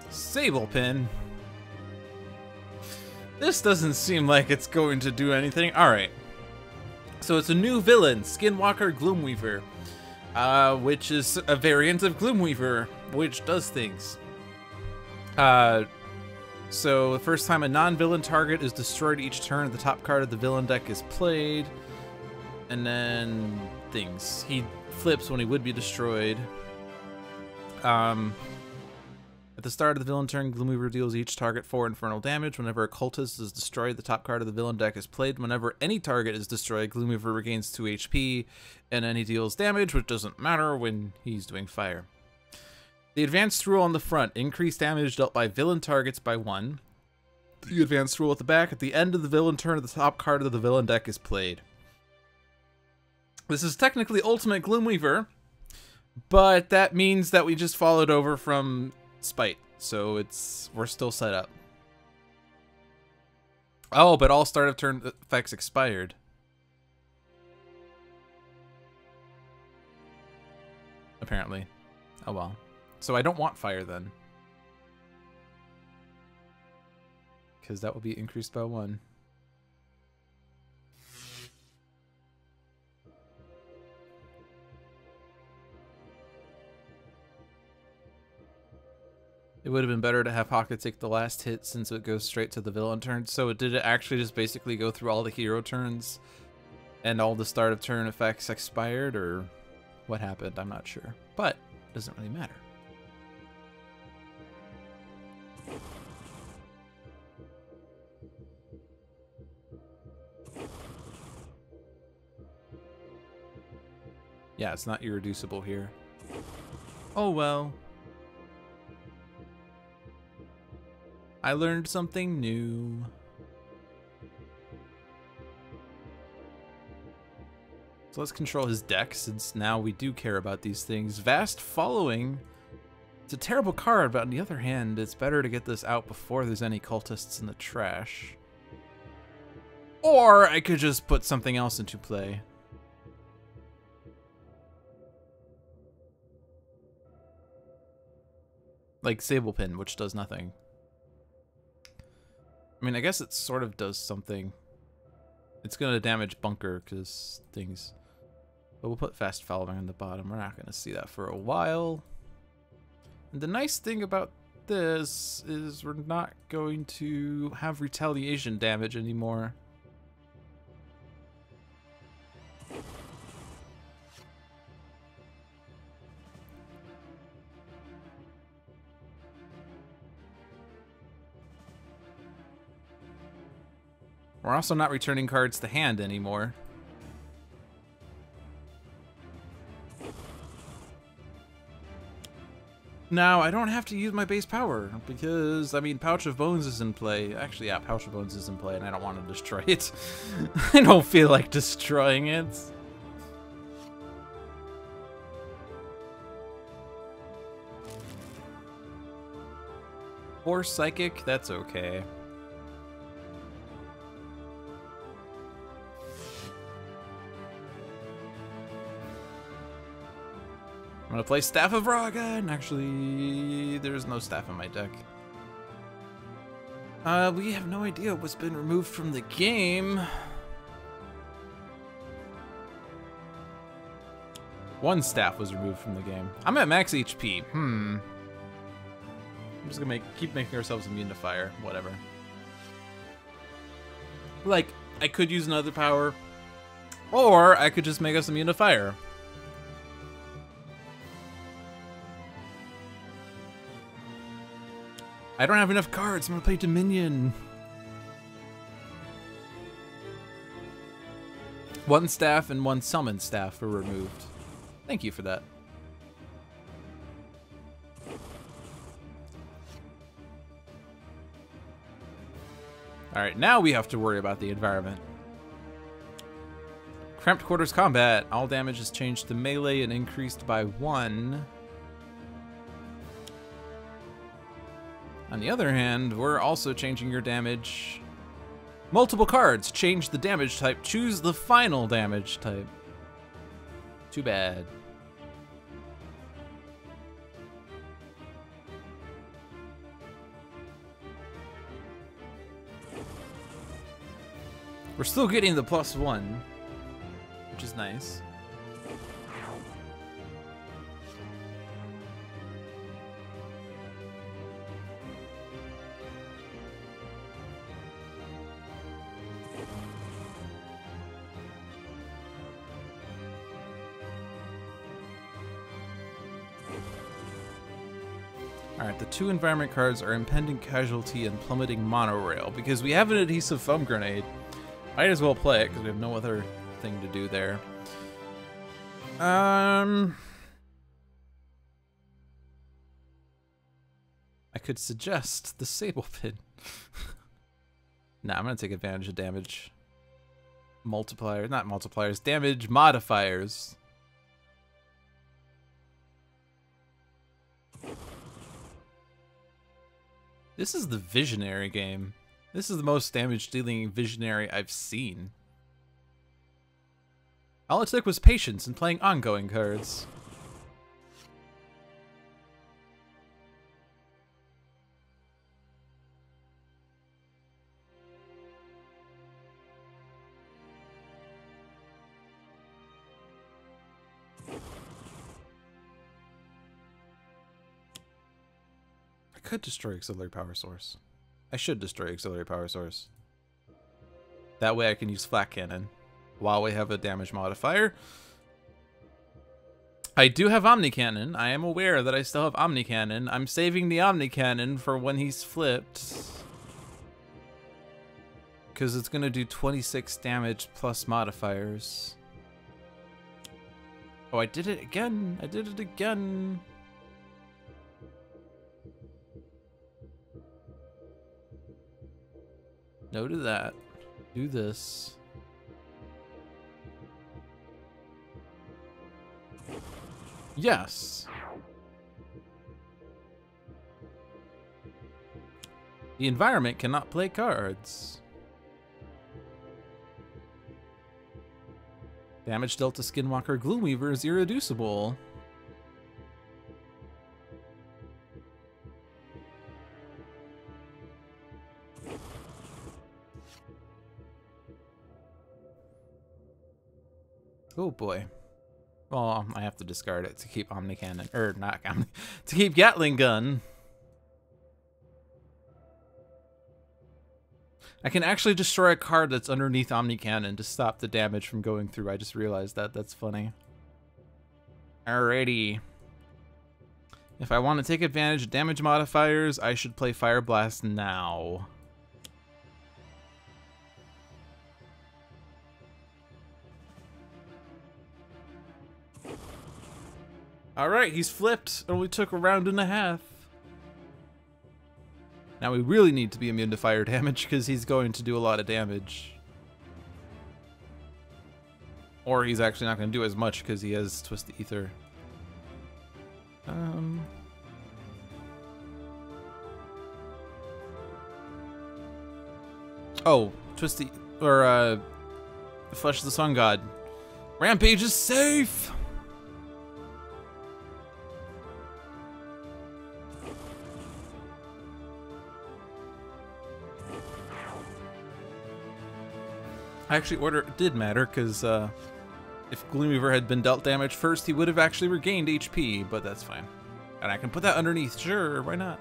Sable Pin. This doesn't seem like it's going to do anything. Alright. So it's a new villain, Skinwalker Gloomweaver. Which is a variant of Gloomweaver, which does things. So the first time a non-villain target is destroyed each turn, the top card of the villain deck is played. And then things. He flips when he would be destroyed. At the start of the villain turn, Gloomweaver deals each target 4 infernal damage. Whenever a cultist is destroyed, the top card of the villain deck is played. Whenever any target is destroyed, Gloomweaver regains 2 HP, and then he deals damage, which doesn't matter when he's doing fire. The advanced rule on the front, increase damage dealt by villain targets by 1. The advanced rule at the back, at the end of the villain turn, the top card of the villain deck is played. This is technically Ultimate Gloomweaver, but that means that we just followed over from Spite, so we're still set up. Oh, but all start of turn effects expired. Apparently. Oh well. So I don't want fire then. Because that will be increased by 1. It would have been better to have Haka take the last hit since it goes straight to the villain turn. So did it actually just basically go through all the hero turns and all the start of turn effects expired, or what happened? I'm not sure, but it doesn't really matter. Yeah, it's not irreducible here. Oh well. I learned something new. So let's control his deck, since now we do care about these things. Vast Following. It's a terrible card, but on the other hand, it's better to get this out before there's any cultists in the trash. Or I could just put something else into play. Like Sable Pin, which does nothing. I mean, I guess it sort of does something. It's going to damage Bunker, because things... But we'll put Fast Following on the bottom. We're not going to see that for a while. And the nice thing about this is we're not going to have retaliation damage anymore. We're also not returning cards to hand anymore. Now, I don't have to use my base power, because, I mean, Pouch of Bones is in play. Actually, yeah, Pouch of Bones is in play, and I don't want to destroy it. I don't feel like destroying it. Or Psychic, that's okay. I'm gonna play Staff of Ra again. Actually, there's no staff in my deck. We have no idea what's been removed from the game. One staff was removed from the game. I'm at max HP. I'm just gonna keep making ourselves immune to fire. Whatever. Like, I could use another power, or I could just make us immune to fire. I don't have enough cards. I'm gonna play Dominion. One staff and one summon staff were removed. Thank you for that. Alright, now we have to worry about the environment. Cramped quarters combat. All damage is changed to melee and increased by 1. On the other hand, we're also changing your damage. Multiple cards. Change the damage type. Choose the final damage type. Too bad. We're still getting the +1, which is nice. Alright, the 2 environment cards are Impending Casualty and Plummeting Monorail. Because we have an Adhesive Foam Grenade, might as well play it, because we have no other thing to do there. I could suggest the Sable Pin. Nah, I'm going to take advantage of damage multipliers, not multipliers, damage modifiers. This is the Visionary game. This is the most damage-dealing Visionary I've seen. All it took was patience and playing ongoing cards. I could destroy Auxiliary Power Source. I should destroy Auxiliary Power Source. That way I can use Flak Cannon while we have a damage modifier. I do have Omni Cannon. I am aware that I still have Omni Cannon. I'm saving the Omni Cannon for when he's flipped, because it's going to do 26 damage plus modifiers. Oh, I did it again. I did it again. No to that. Do this. Yes. The environment cannot play cards. Damage dealt to Skinwalker Gloomweaver is irreducible. Oh boy. Well, I have to discard it to keep Omni Cannon, or not Omni, to keep Gatling Gun. I can actually destroy a card that's underneath Omni Cannon to stop the damage from going through. I just realized that. That's funny. Alrighty. If I want to take advantage of damage modifiers, I should play Fire Blast now. Alright, he's flipped. It only took a round and a half. Now we really need to be immune to fire damage because he's going to do a lot of damage. Or he's actually not going to do as much because he has Twist the Ether. Oh, Twist the... or, Flesh of the Sun God. Rampage is safe! Actually, order did matter, because if If Gloomweaver had been dealt damage first, he would have actually regained HP, but that's fine. And I can put that underneath, sure, why not?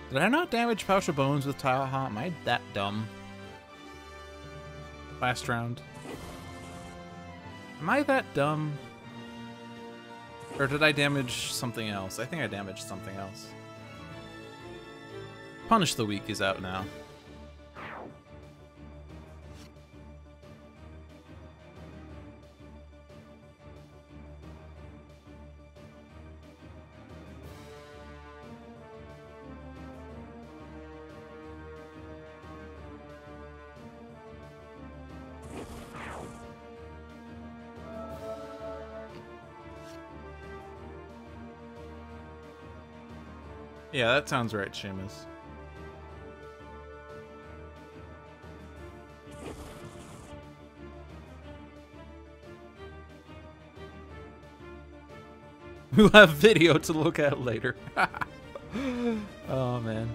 Did I not damage Pouch of Bones with Tile Hop? Am I that dumb? Last round. Am I that dumb? Or did I damage something else? I think I damaged something else. Punish the Weak is out now. Yeah, that sounds right, Seamus. We'll have video to look at later. Oh, man.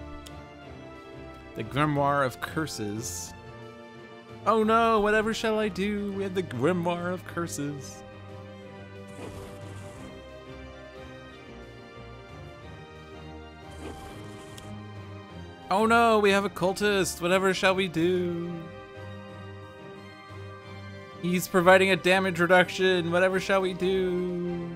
The Grimoire of Curses. Oh no, whatever shall I do? We have the Grimoire of Curses. Oh no, we have a cultist. Whatever shall we do? He's providing a damage reduction. Whatever shall we do?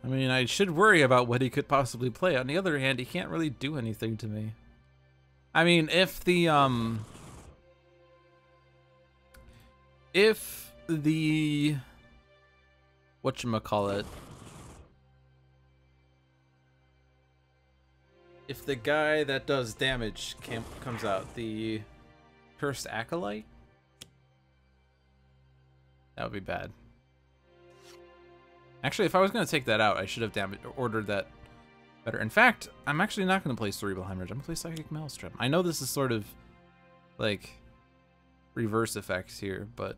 I mean, I should worry about what he could possibly play. On the other hand, he can't really do anything to me. I mean, if the whatchamacallit, if the guy that does damage comes out, the Cursed Acolyte, that would be bad. Actually, if I was going to take that out, I should have ordered that better. In fact, I'm actually not going to play Cerebral Hemorrhage. I'm going to play Psychic Maelstrom. I know this is sort of, like, reverse effects here, but...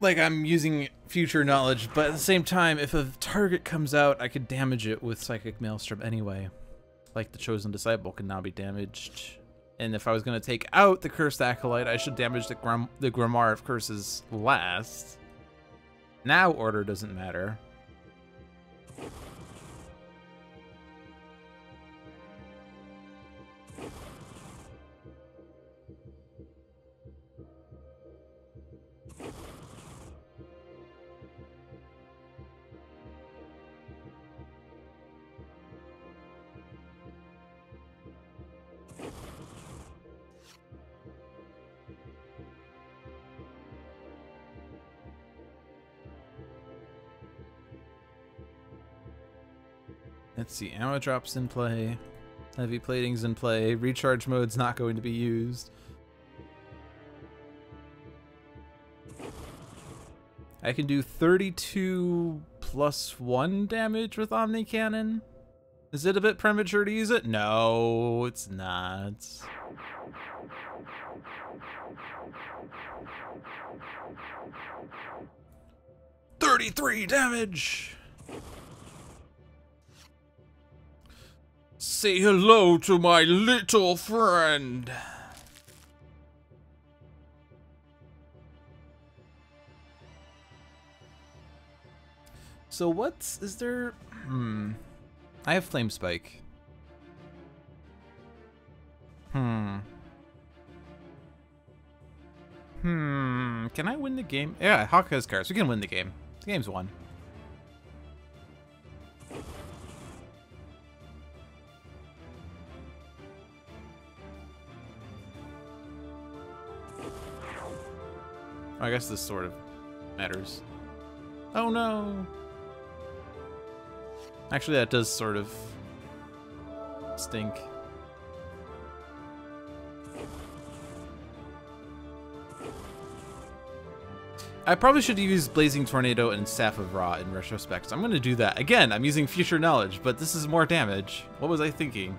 like, I'm using future knowledge, but at the same time, if a target comes out, I could damage it with Psychic Maelstrom anyway. Like, the Chosen Disciple can now be damaged. And if I was going to take out the Cursed Acolyte, I should damage the Grimoire of Curses last. Now order doesn't matter. Let's see, ammo drops in play, heavy plating's in play, recharge mode's not going to be used. I can do 32 plus 1 damage with Omni Cannon. Is it a bit premature to use it? No, it's not. 33 damage! Say hello to my little friend. So is there? I have Flame Spike. Can I win the game? Yeah, Haka has cards. We can win the game. The game's won. I guess this sort of matters. Oh no! Actually, that does sort of stink. I probably should use Blazing Tornado and Staff of Ra in retrospect. So I'm going to do that. Again, I'm using Future Knowledge, but this is more damage. What was I thinking?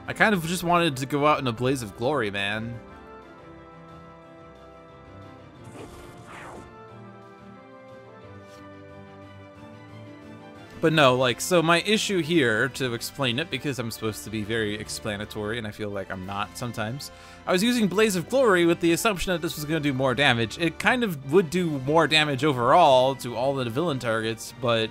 I kind of just wanted to go out in a blaze of glory, man. But no, like, so my issue here, to explain it, because I'm supposed to be very explanatory, and I feel like I'm not sometimes, I was using Blaze of Glory with the assumption that this was going to do more damage. It kind of would do more damage overall to all the villain targets, but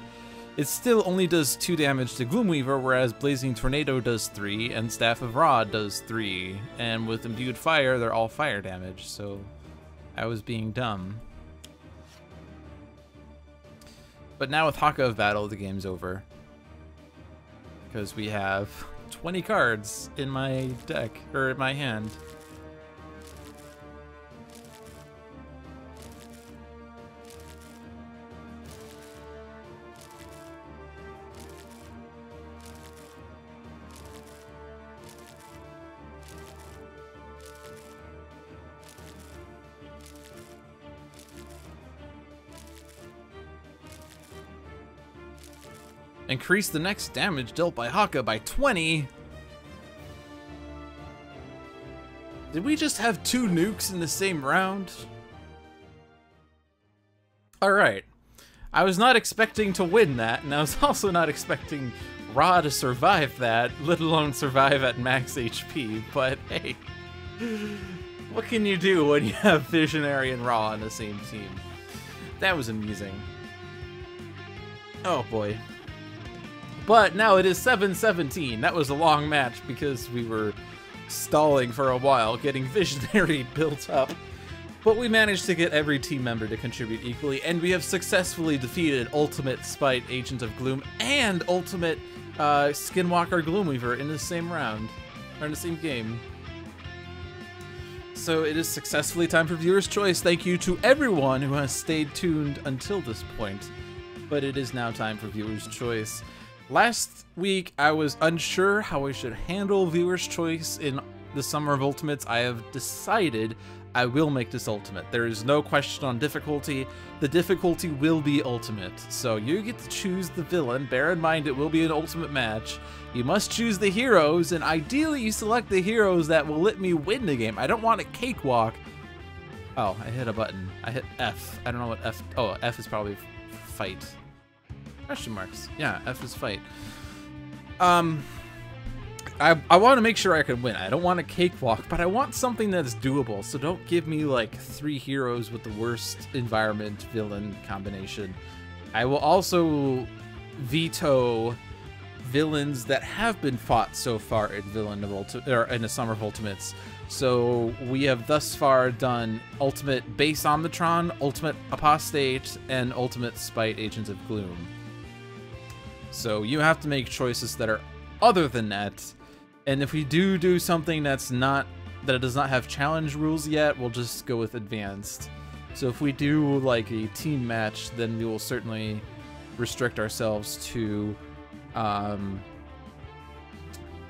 it still only does 2 damage to Gloomweaver, whereas Blazing Tornado does 3, and Staff of Ra does 3. And with Imbued Fire, they're all fire damage, so I was being dumb. But now with Haka of Battle, the game's over. Because we have 20 cards in my deck, or in my hand. Increase the next damage dealt by Haka by 20. Did we just have 2 nukes in the same round? Alright. I was not expecting to win that, and I was also not expecting Ra to survive that, let alone survive at max HP, but hey. What can you do when you have Visionary and Ra on the same team? That was amusing. Oh boy. But now it is 7-17. That was a long match because we were stalling for a while, getting Visionary built up. But we managed to get every team member to contribute equally, and we have successfully defeated Ultimate Spite Agent of Gloom and Ultimate Skinwalker Gloomweaver in the same round, or in the same game. So it is successfully time for Viewer's Choice. Thank you to everyone who has stayed tuned until this point. But it is now time for Viewer's Choice. Last week, I was unsure how I should handle Viewer's Choice in the Summer of Ultimates. I have decided I will make this Ultimate. There is no question on difficulty. The difficulty will be Ultimate. So you get to choose the villain. Bear in mind, it will be an Ultimate match. You must choose the heroes, and ideally you select the heroes that will let me win the game. I don't want a cakewalk. Oh, I hit a button. I hit F. I don't know what F... Oh, F is probably fight. Question marks. Yeah, F is fight. I want to make sure I can win. I don't want a cakewalk, but I want something that's doable. So don't give me like 3 heroes with the worst environment villain combination. I will also veto villains that have been fought so far in in the Summer of Ultimates. So we have thus far done Ultimate Base Omnitron, Ultimate Apostate, and Ultimate Spite Agents of Gloom. So you have to make choices that are other than that. And if we do something that does not have challenge rules yet, we'll just go with advanced. So if we do like a team match, then we will certainly restrict ourselves to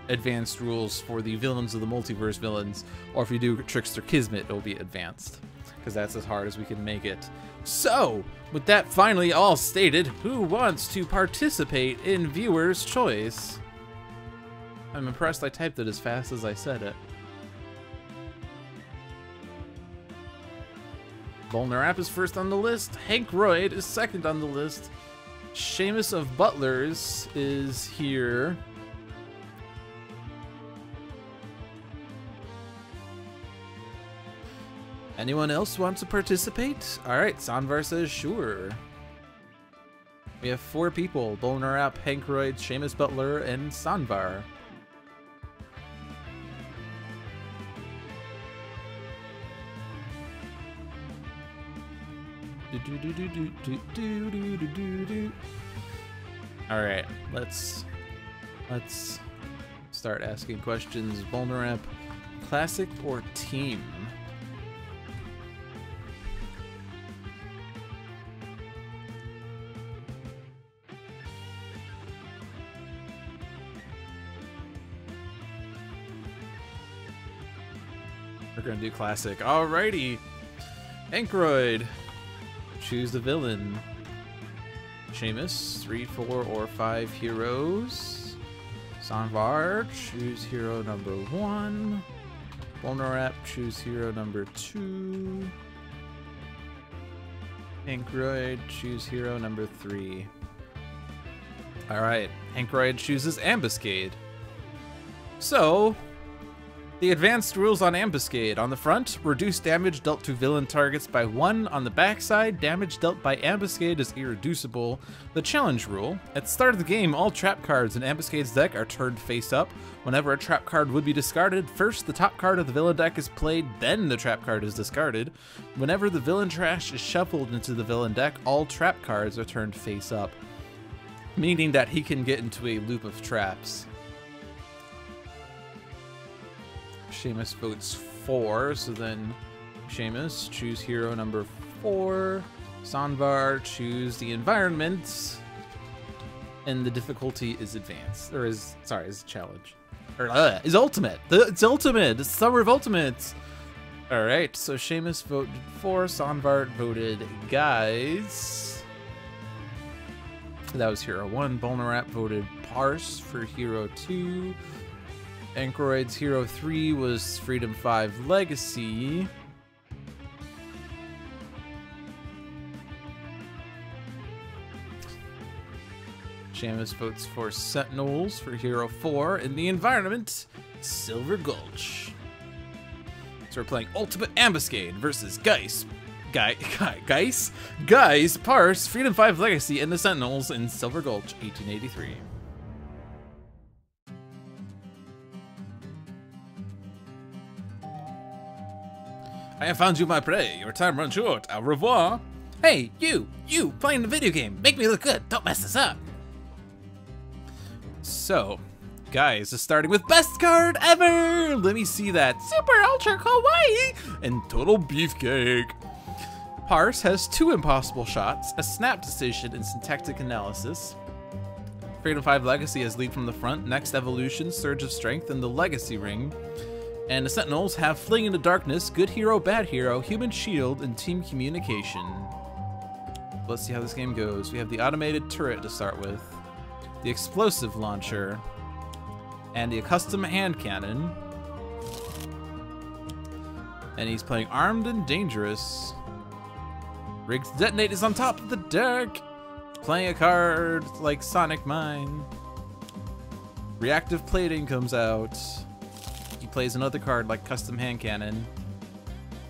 advanced rules for the villains of the multiverse villains. Or if we do Trickster Kismet, it'll be advanced, because that's as hard as we can make it. So, with that finally all stated, who wants to participate in Viewer's Choice? I'm impressed I typed it as fast as I said it. Volnarap is first on the list. Hank Royd is second on the list. Seamus of Butlers is here. Anyone else want to participate? Alright, Sanvar says sure. We have 4 people. Bolnarap, Hank Royd, Seamus Butler, and Sanvar. Alright, let's start asking questions. Bolnarap, classic or team? We're gonna do classic. Alrighty. Ankroyd. Choose the villain. Seamus, 3, 4, or 5 heroes. Sanvar, choose hero number 1. Vulnerap, choose hero number 2. Ankroyd, choose hero number 3. Alright, Ankroyd chooses Ambuscade. So, the advanced rules on Ambuscade. On the front, reduce damage dealt to villain targets by 1. On the backside, damage dealt by Ambuscade is irreducible. The challenge rule. At the start of the game, all trap cards in Ambuscade's deck are turned face up. Whenever a trap card would be discarded, first the top card of the villain deck is played, then the trap card is discarded. Whenever the villain trash is shuffled into the villain deck, all trap cards are turned face up, meaning that he can get into a loop of traps. Seamus votes 4, so then Seamus, choose hero number 4. Sanvar, choose the environment. And the difficulty is advanced. Or is, sorry, is challenge. Or, is ultimate. It's ultimate! It's Summer of Ultimates! Alright, so Seamus voted 4, Sanvar voted Guise. That was hero 1. Vulnerap voted Parse for hero 2. Ankroyd's hero 3 was Freedom 5 Legacy. Seamus votes for Sentinels for hero 4. In the environment, Silver Gulch. So we're playing Ultimate Ambuscade versus Guise. Guise, Parse, Freedom 5 Legacy, and the Sentinels in Silver Gulch, 1883. I have found you my prey. Your time runs short. Au revoir. Hey, you playing the video game. Make me look good. Don't mess this up. So, Guise is starting with best card ever. Let me see that. Super Ultra Kawaii and Total Beefcake. Parse has 2 impossible shots, a snap decision, and syntactic analysis. Freedom 5 Legacy has lead from the front, next evolution, Surge of Strength, and the Legacy Ring. And the Sentinels have Fling into Darkness, Good Hero, Bad Hero, Human Shield, and Team Communication. Let's see how this game goes. We have the Automated Turret to start with, the Explosive Launcher, and the Custom Hand Cannon. And he's playing Armed and Dangerous. Rigged to Detonate is on top of the deck. Playing a card like Sonic Mine. Reactive Plating comes out. He plays another card like Custom Hand Cannon.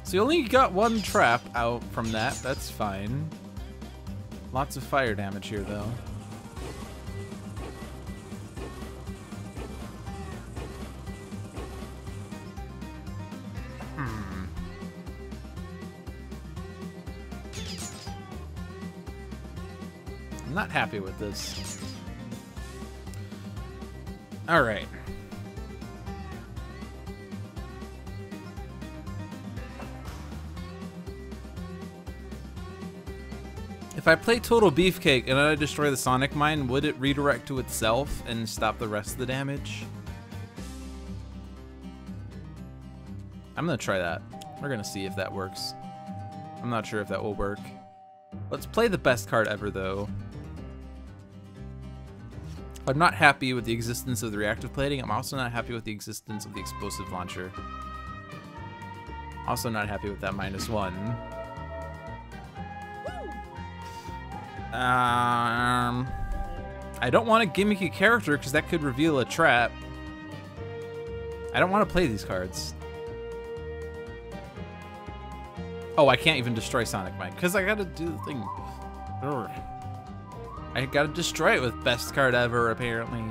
So he only got 1 trap out from that. That's fine. Lots of fire damage here, though. I'm not happy with this. All right. If I play Total Beefcake and then I destroy the Sonic Mine, would it redirect to itself and stop the rest of the damage? I'm gonna try that. We're gonna see if that works. I'm not sure if that will work. Let's play the best card ever, though. I'm not happy with the existence of the reactive plating. I'm also not happy with the existence of the explosive launcher. Also not happy with that -1. I don't want to gimmick a character because that could reveal a trap. I don't want to play these cards. Oh, I can't even destroy Sonic Mine because I gotta do the thing. Urgh. I gotta destroy it with best card ever, apparently.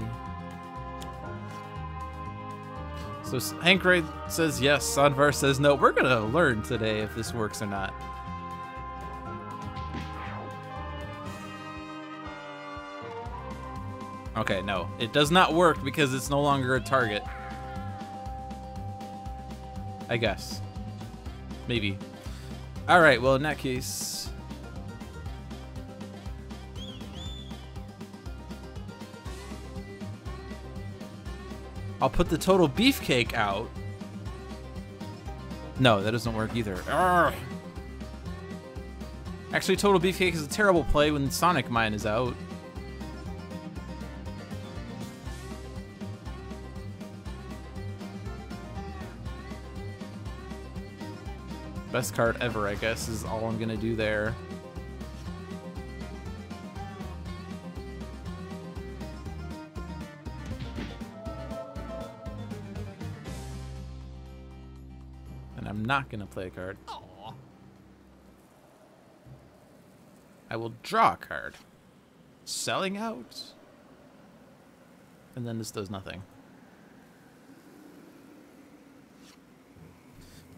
So Ankroyd says yes, Sanvar says no. We're gonna learn today if this works or not. Okay, no. It does not work because it's no longer a target. I guess. Maybe. Alright, well in that case... I'll put the Total Beefcake out. No, that doesn't work either. Arrgh. Actually, Total Beefcake is a terrible play when Sonic Mine is out. Best card ever, I guess, is all I'm gonna do there. And I'm not gonna play a card. Aww. I will draw a card. Selling out. And then this does nothing.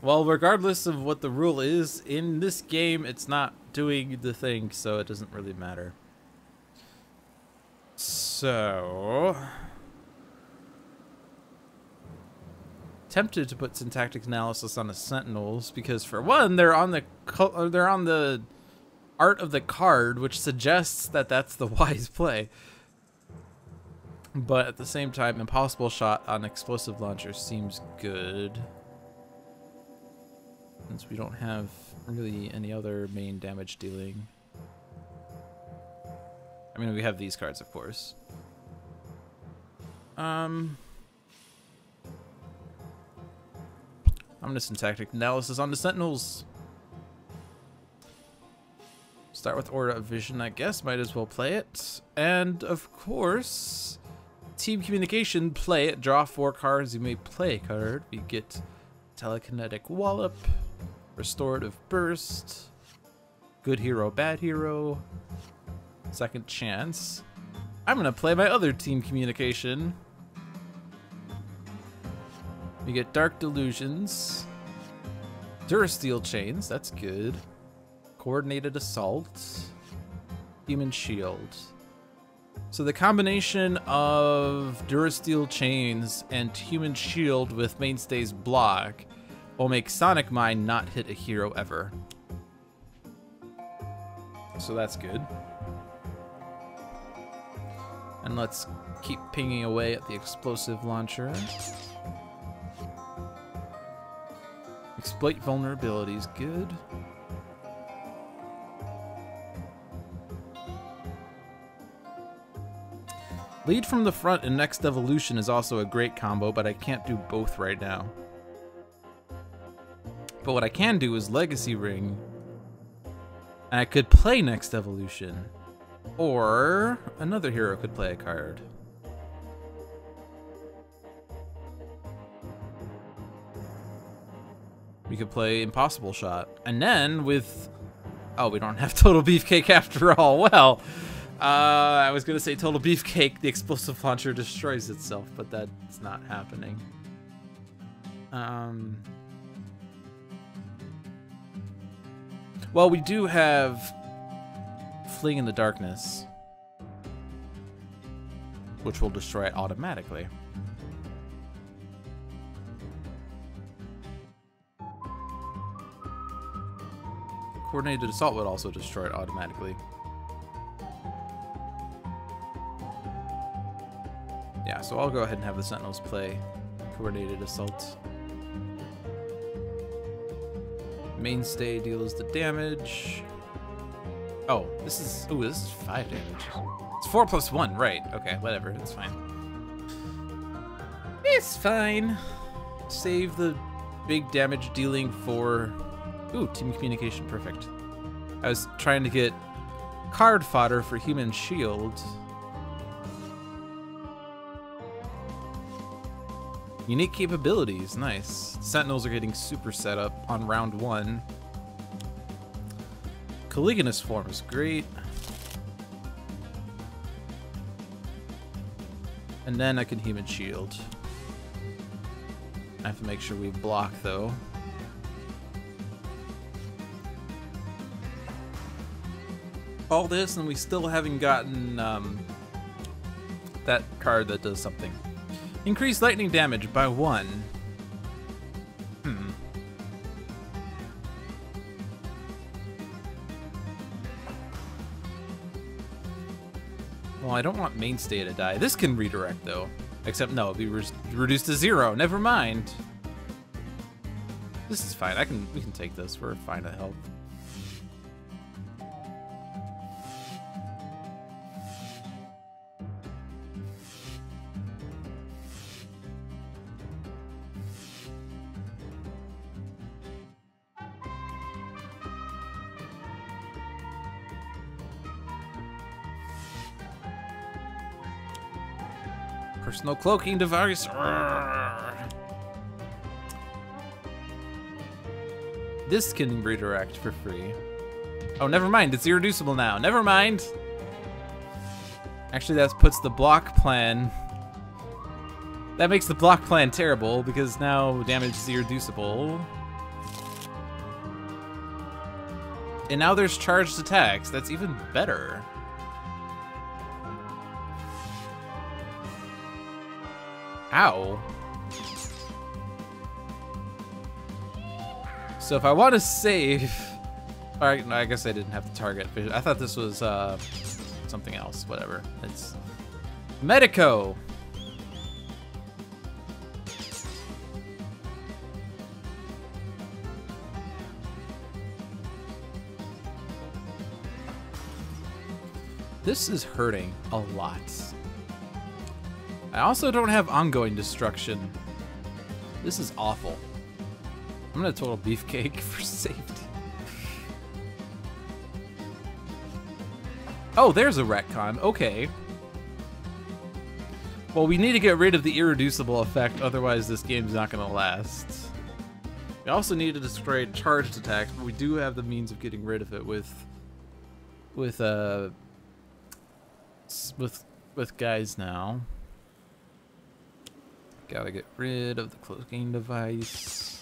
Well, regardless of what the rule is, in this game, it's not doing the thing, so it doesn't really matter. So... tempted to put syntactic analysis on the Sentinels, because for one, they're on the art of the card, which suggests that that's the wise play. But at the same time, Impossible Shot on Explosive Launcher seems good. Since we don't have really any other main damage dealing. I mean, we have these cards, of course. I'm gonna syntactic analysis on the Sentinels. Start with Aura of Vision, I guess. Might as well play it. And, of course, Team Communication, play it. Draw 4 cards. You may play a card. We get Telekinetic Wallop. Restorative Burst, Good Hero, Bad Hero, Second Chance. I'm gonna play my other Team Communication. We get Dark Delusions, Durasteel Chains, that's good. Coordinated Assault, Human Shield. So the combination of Durasteel Chains and Human Shield with Mainstay's block will make Sonic Mine not hit a hero ever. So that's good. And let's keep pinging away at the Explosive Launcher. Exploit vulnerabilities, good. Lead from the front and Next Evolution is also a great combo, but I can't do both right now. But what I can do is Legacy Ring, and I could play Next Evolution, or another hero could play a card. We could play Impossible Shot, and then with... oh, we don't have Total Beefcake after all. Well, I was gonna say Total Beefcake, the Explosive Launcher destroys itself, but that's not happening. Well, we do have Fling in the Darkness, which will destroy it automatically. Coordinated Assault would also destroy it automatically. Yeah, so I'll go ahead and have the Sentinels play Coordinated Assault. Mainstay deals the damage. Oh, this is 5 damage. It's 4 + 1, right? Okay, whatever, it's fine. It's fine. Save the big damage dealing for... ooh, Team Communication, perfect. I was trying to get card fodder for Human Shield. Unique capabilities, nice. Sentinels are getting super set up on round 1. Caligonous form is great. And then I can Human Shield. I have to make sure we block though. All this and we still haven't gotten that card that does something. Increase lightning damage by 1. Well, I don't want Mainstay to die. This can redirect, though. Except, no, it'll be reduced to 0. Never mind. This is fine. We can take this. We're fine at health. Personal cloaking device. This can redirect for free. Oh, never mind. It's irreducible now. Never mind. Actually, that puts the block plan. That makes the block plan terrible because now damage is irreducible. And now there's charged attacks. That's even better. Ow. So if I want to save... Alright, no, I guess I didn't have to target. I thought this was something else. Whatever. It's Medico. This is hurting a lot. I also don't have ongoing destruction. This is awful. I'm gonna total beefcake for safety. Oh, there's a retcon. Okay. Well, we need to get rid of the irreducible effect, otherwise this game's not gonna last. We also need to destroy charged attacks, but we do have the means of getting rid of it with Guise now. Gotta get rid of the cloaking device.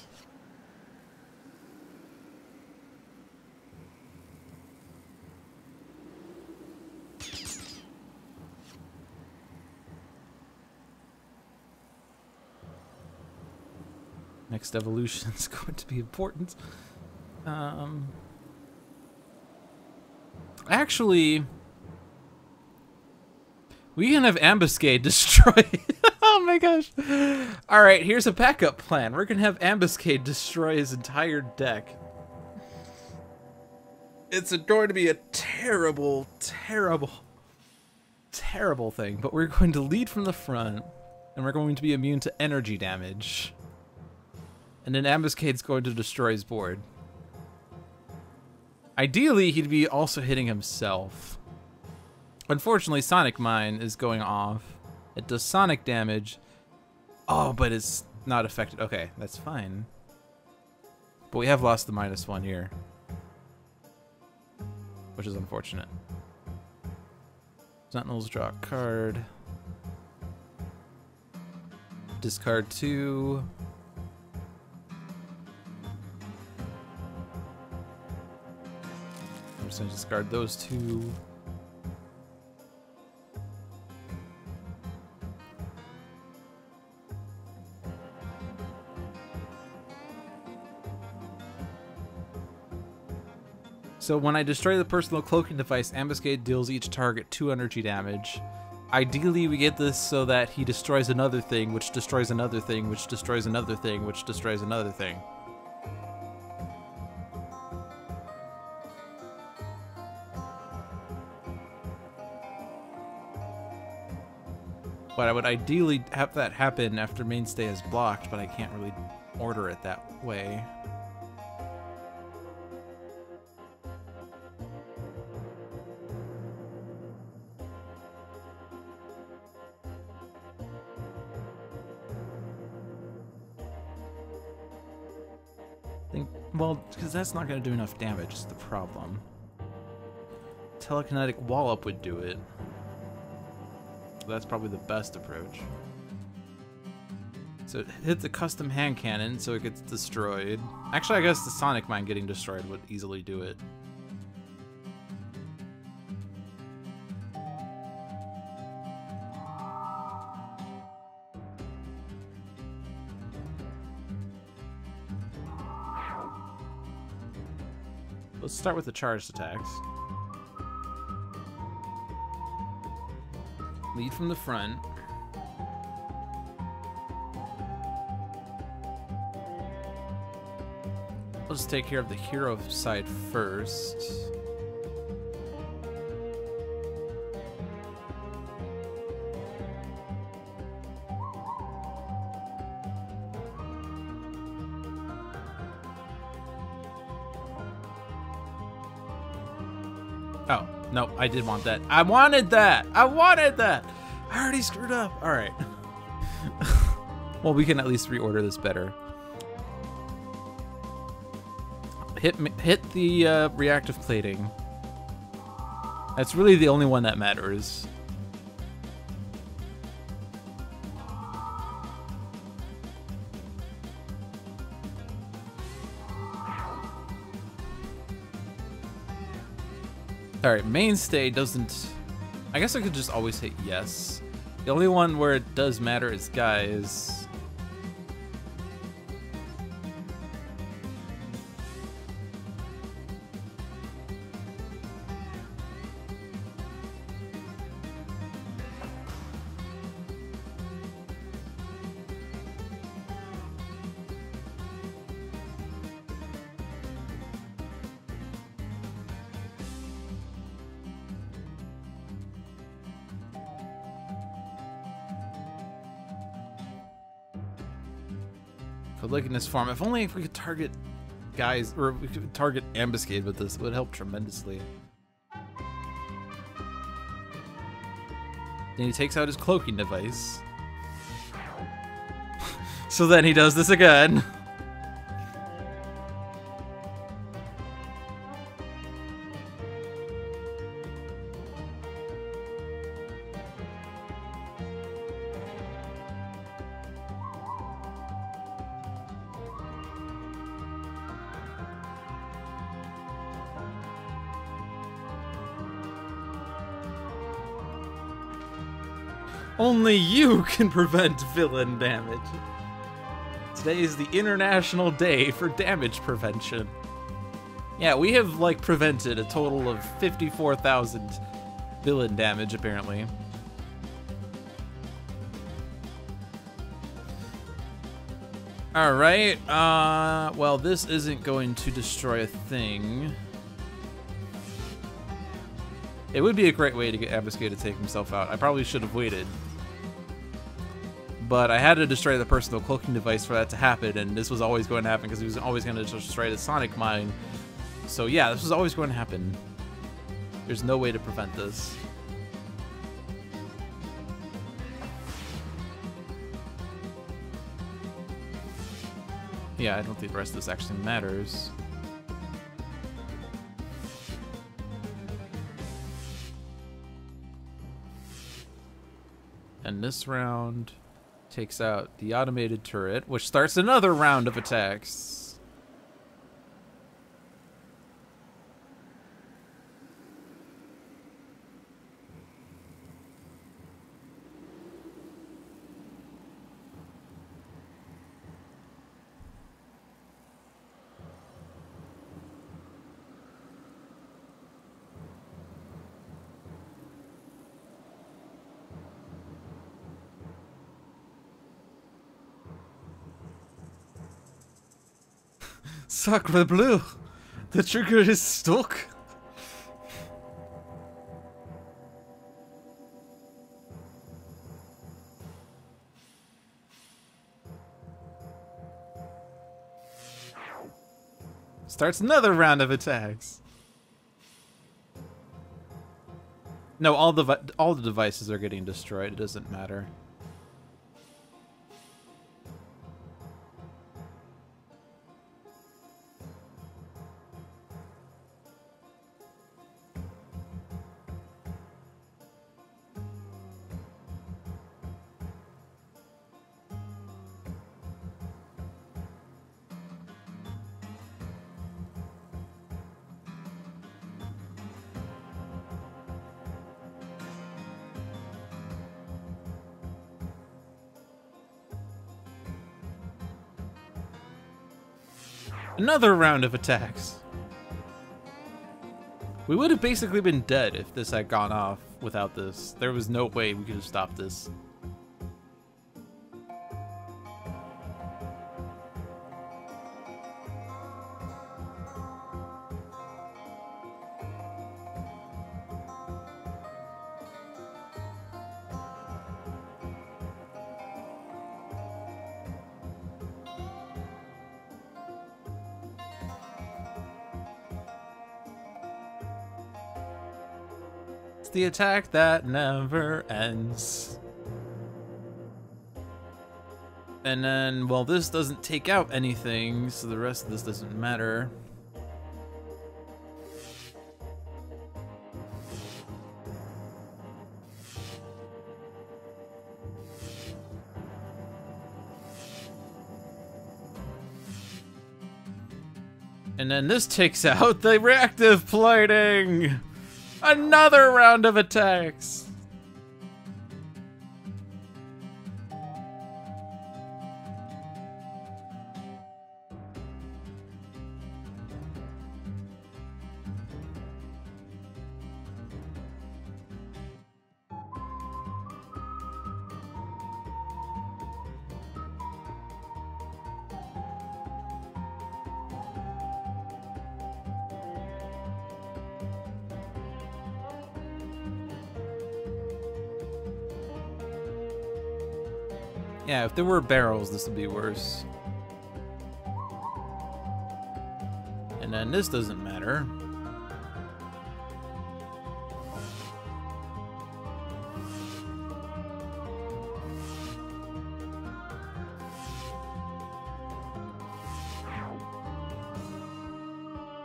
Next evolution is going to be important. Actually, we can have Ambuscade destroy. Oh my gosh. Alright, here's a backup plan. We're gonna have Ambuscade destroy his entire deck. It's going to be a terrible, terrible, terrible thing, but we're going to lead from the front, and we're going to be immune to energy damage. And then Ambuscade's going to destroy his board. Ideally, he'd be also hitting himself. Unfortunately, Sonic Mine is going off. It does sonic damage. Oh, but it's not affected. Okay, that's fine. But we have lost the -1 here, which is unfortunate. Sentinels draw a card. Discard 2. I'm just gonna discard those 2. So when I destroy the personal cloaking device, Ambuscade deals each target 2 energy damage. Ideally, we get this so that he destroys another thing, which destroys another thing, which destroys another thing, which destroys another thing. But I would ideally have that happen after mainstay is blocked, but I can't really order it that way. Well, because that's not going to do enough damage is the problem. Telekinetic Wallop would do it. So that's probably the best approach. So it hits the custom hand cannon, so it gets destroyed. Actually, I guess the Sonic Mine getting destroyed would easily do it. Let's start with the charged attacks. Lead from the front. Let's take care of the hero side first. Oh, no, I did want that. I wanted that! I wanted that! I already screwed up. All right. Well, we can at least reorder this better. Hit the reactive plating. That's really the only one that matters. Alright, mainstay doesn't... I guess I could just always hit yes. The only one where it does matter is Guise. Look in this form. If only if we could target Guise, or we could target Ambuscade with this, it would help tremendously. Then he takes out his cloaking device. So then he does this again. Only you can prevent villain damage. Today is the International Day for Damage Prevention. Yeah, we have, like, prevented a total of 54,000 villain damage, apparently. Alright, well, this isn't going to destroy a thing. It would be a great way to get Ambuscade to take himself out. I probably should have waited. But I had to destroy the personal cloaking device for that to happen, and this was always going to happen because he was always going to destroy the Sonic Mine. So yeah, this was always going to happen. There's no way to prevent this. Yeah, I don't think the rest of this actually matters. And this round takes out the automated turret, which starts another round of attacks. Sacre bleu! The trigger is stuck! Starts another round of attacks. No, all the devices are getting destroyed. It doesn't matter. Another round of attacks. We would have basically been dead if this had gone off without this. There was no way we could have stopped this. the attack that never ends. And then, well, this doesn't take out anything, so the rest of this doesn't matter. And then this takes out the reactive plating! Another round of attacks! Yeah, if there were barrels, this would be worse. And then this doesn't matter.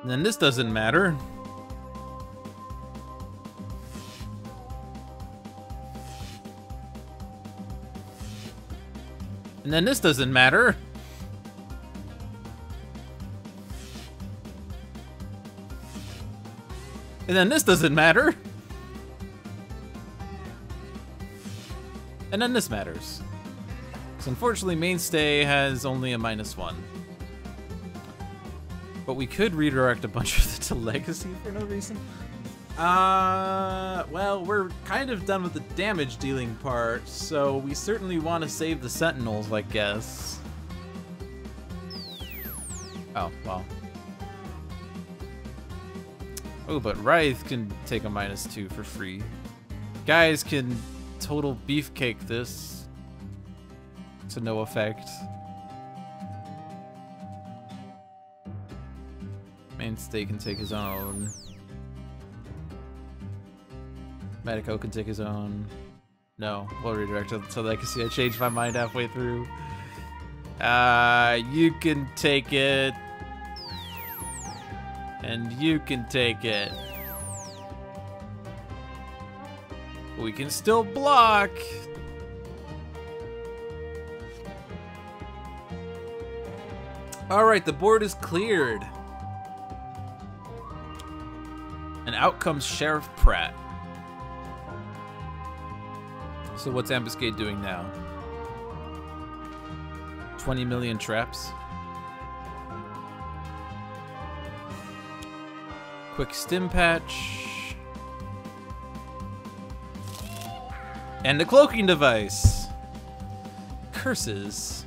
And then this doesn't matter. And then this doesn't matter. And then this doesn't matter. And then this matters. So unfortunately, Mainstay has only a -1. But we could redirect a bunch of it to Legacy for no reason. Well, we're kind of done with the damage dealing part, so we certainly want to save the Sentinels, I guess. Oh, well. Oh, but Wraith can take a -2 for free. Guys can total beefcake this to no effect. Mainstay can take his own. Medico can take his own. No, we'll redirect it to Legacy. I changed my mind halfway through. You can take it. And you can take it. We can still block. Alright, the board is cleared. And out comes Sheriff Pratt. So what's Ambuscade doing now? 20 million traps. Quick stim patch. And the cloaking device. Curses.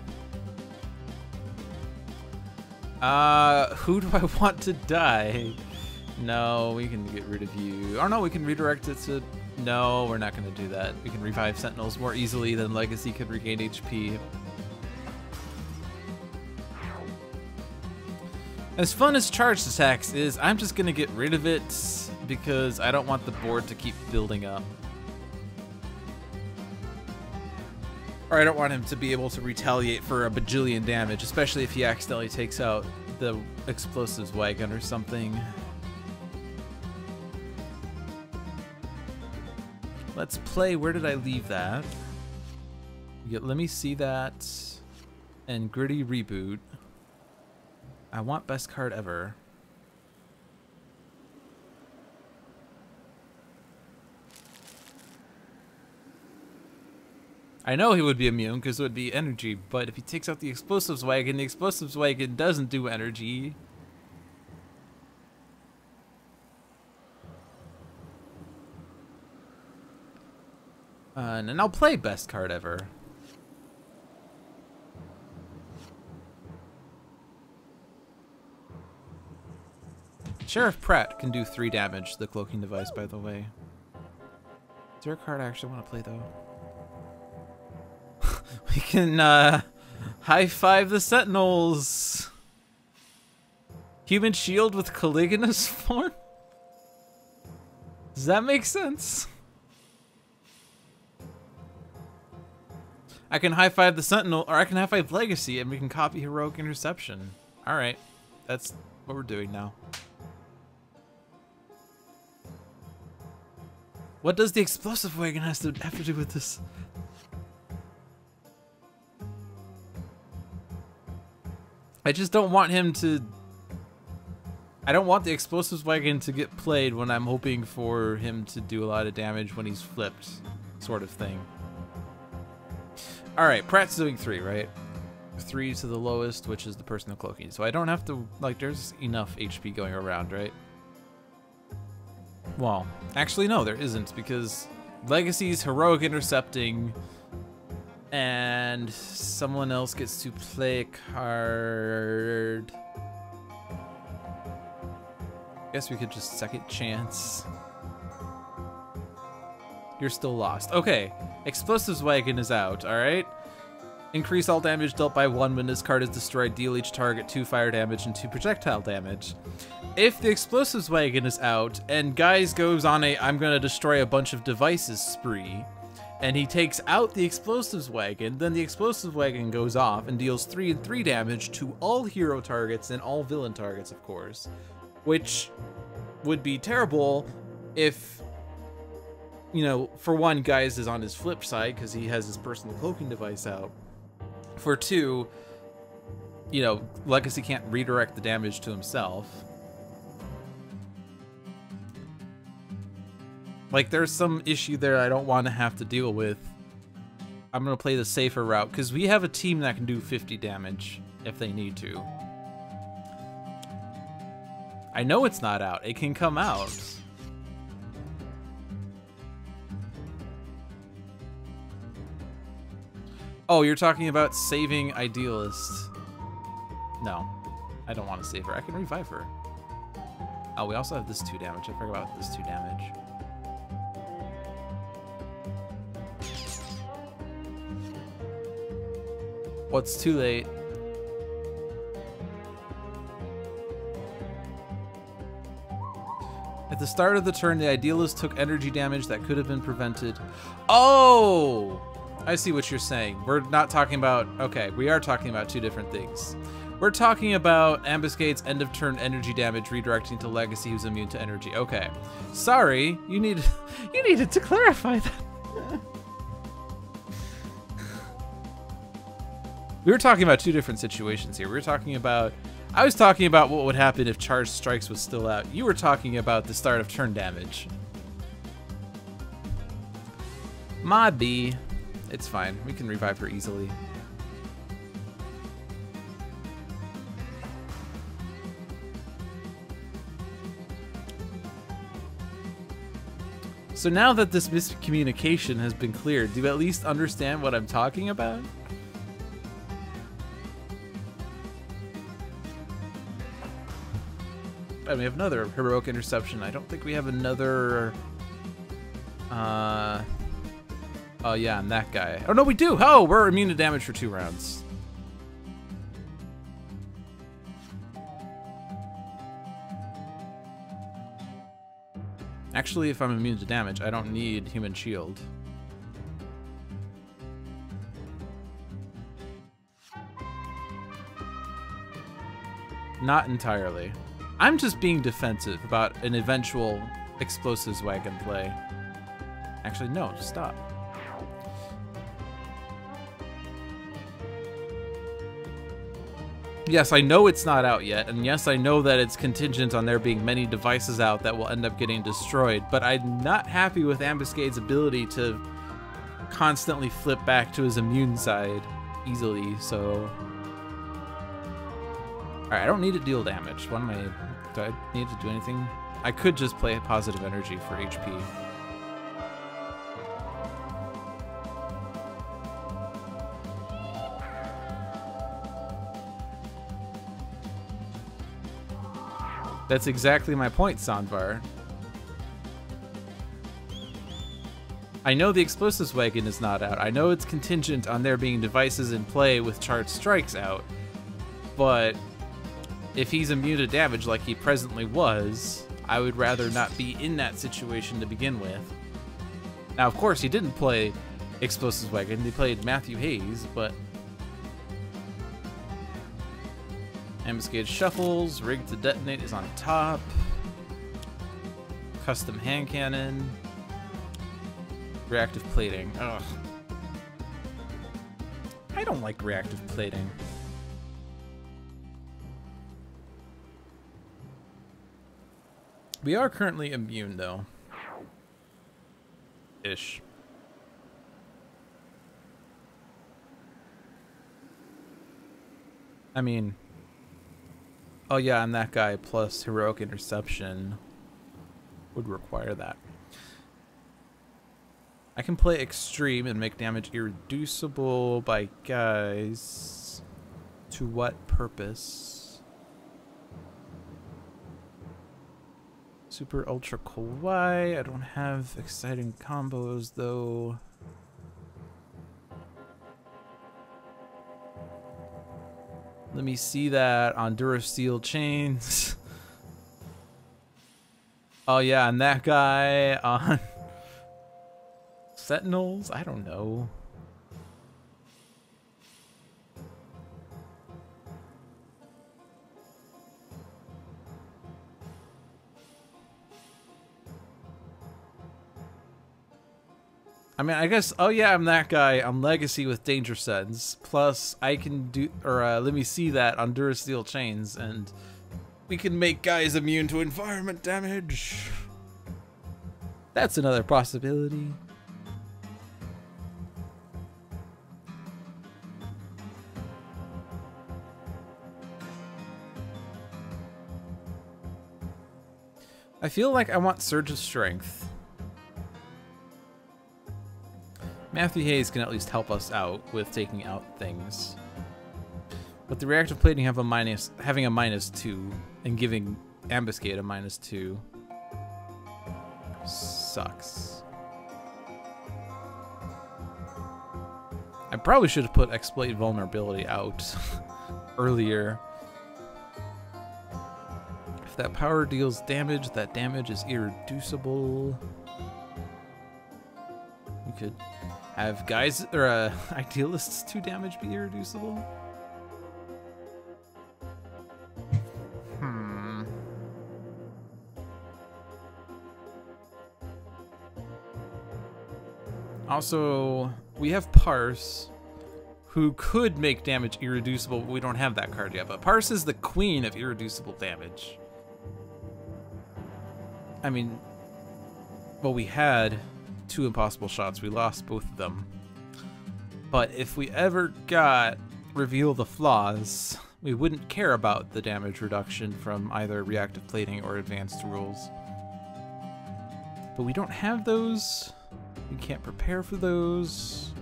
Who do I want to die? No, we can get rid of you. Or no, we can redirect it to... No, we're not going to do that. We can revive Sentinels more easily than Legacy could regain HP. As fun as charged attacks is, I'm just going to get rid of it because I don't want the board to keep building up. Or I don't want him to be able to retaliate for a bajillion damage, especially if he accidentally takes out the explosives wagon or something. Let's play. Where did I leave that? Let me see that. And Gritty Reboot. I want best card ever. I know he would be immune because it would be energy, but if he takes out the explosives wagon doesn't do energy. And I'll play best card ever. Sheriff Pratt can do 3 damage to the cloaking device, by the way. Is there a card I actually want to play, though? We can, high-five the Sentinels! Human shield with Caligula's form? Does that make sense? I can high-five the Sentinel, or I can high-five Legacy, and we can copy Heroic Interception. Alright, that's what we're doing now. What does the Explosive Wagon have to do with this? I just don't want him to... I don't want the Explosives Wagon to get played when I'm hoping for him to do a lot of damage when he's flipped, sort of thing. Alright, Pratt's doing 3, right? 3 to the lowest, which is the personal cloaking. So I don't have to, like, there's enough HP going around, right? Well, actually no, there isn't, because Legacy's Heroic Intercepting, and someone else gets to play a card. Guess we could just second chance. You're still lost. Okay, Explosives Wagon is out, alright? Increase all damage dealt by 1 when this card is destroyed. Deal each target 2 fire damage and 2 projectile damage. If the Explosives Wagon is out, and Guise goes on a I'm gonna destroy a bunch of devices spree, and he takes out the Explosives Wagon, then the Explosives Wagon goes off and deals 3 and 3 damage to all hero targets and all villain targets, of course. Which would be terrible if, you know, for one, Guise is on his flip side because he has his personal cloaking device out. For 2, you know, Legacy can't redirect the damage to himself. Like, there's some issue there I don't want to have to deal with. I'm going to play the safer route because we have a team that can do 50 damage if they need to. I know it's not out. It can come out. Oh, you're talking about saving Idealist. No, I don't want to save her. I can revive her. Oh, we also have this 2 damage. I forgot about this 2 damage. What's too late? At the start of the turn, the Idealist took energy damage that could have been prevented. Oh! I see what you're saying. We're not talking about... Okay, we are talking about 2 different things. We're talking about Ambuscade's end of turn energy damage redirecting to Legacy who's immune to energy. Okay. Sorry, you needed to clarify that. We were talking about 2 different situations here. We were talking about... I was talking about what would happen if Charged Strikes was still out. You were talking about the start of turn damage. My B. It's fine. We can revive her easily. So now that this miscommunication has been cleared, do you at least understand what I'm talking about? And we have another Heroic Interception. I don't think we have another... Oh yeah, and that guy. Oh no, we do! Oh, we're immune to damage for 2 rounds. Actually, if I'm immune to damage, I don't need Human Shield. Not entirely. I'm just being defensive about an eventual Explosives Wagon play. Actually, no, stop. Yes, I know it's not out yet, and yes, I know that it's contingent on there being many devices out that will end up getting destroyed, but I'm not happy with Ambuscade's ability to constantly flip back to his immune side easily, so... Alright, I don't need to deal damage. What am I... Do I need to do anything? I could just play positive energy for HP. That's exactly my point, Sandvar. I know the Explosives Wagon is not out. I know it's contingent on there being devices in play with Charged Strikes out. But if he's immune to damage like he presently was, I would rather not be in that situation to begin with. Now, of course, he didn't play Explosives Wagon. They played Matthew Hayes, but Ambuscade Shuffles, Rigged to Detonate is on top. Custom Hand Cannon. Reactive Plating. Ugh. I don't like reactive plating. We are currently immune, though. Ish. I mean... Oh yeah, and that guy plus Heroic Interception would require that. I can play Extreme and make damage irreducible by Guise. To what purpose? Super Ultra Kawaii. I don't have exciting combos though. Let me see that on Durasteel Chains. Oh yeah, and that guy on Sentinels? I don't know. I mean, I guess, oh yeah, I'm that guy on Legacy with Danger Sense. Plus, I can do, or let me see that on Durasteel Chains, and we can make guys immune to environment damage. That's another possibility. I feel like I want Surge of Strength. Matthew Hayes can at least help us out with taking out things. But the reactive plating having a -2 and giving Ambuscade a -2 sucks. I probably should have put Exploit Vulnerability out earlier. If that power deals damage, that damage is irreducible. You could have guys or Idealist's 2 damage be irreducible. Also, we have Parse, who could make damage irreducible, but we don't have that card yet. But Parse is the queen of irreducible damage. I mean, well, we had 2 impossible shots. We lost both of them. But if we ever got Reveal the Flaws, we wouldn't care about the damage reduction from either reactive plating or advanced rules. But we don't have those. We can't prepare for those.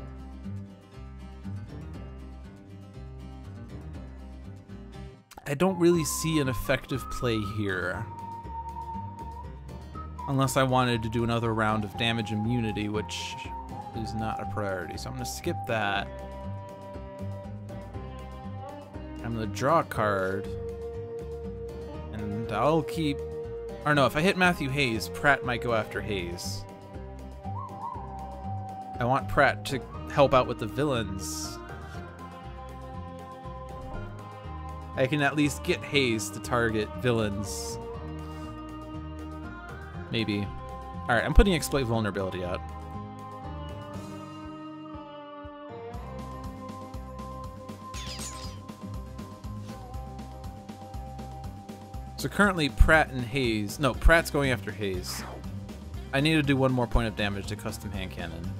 I don't really see an effective play here. Unless I wanted to do another round of damage immunity, which is not a priority. So I'm going to skip that. I'm going to draw a card. And I'll keep... Or no, if I hit Matthew Hayes, Pratt might go after Hayes. I want Pratt to help out with the villains. I can at least get Hayes to target villains. Maybe. Alright, I'm putting Exploit Vulnerability out. So currently Pratt and Hayes... No, Pratt's going after Hayes. I need to do 1 more point of damage to Custom Hand Cannon.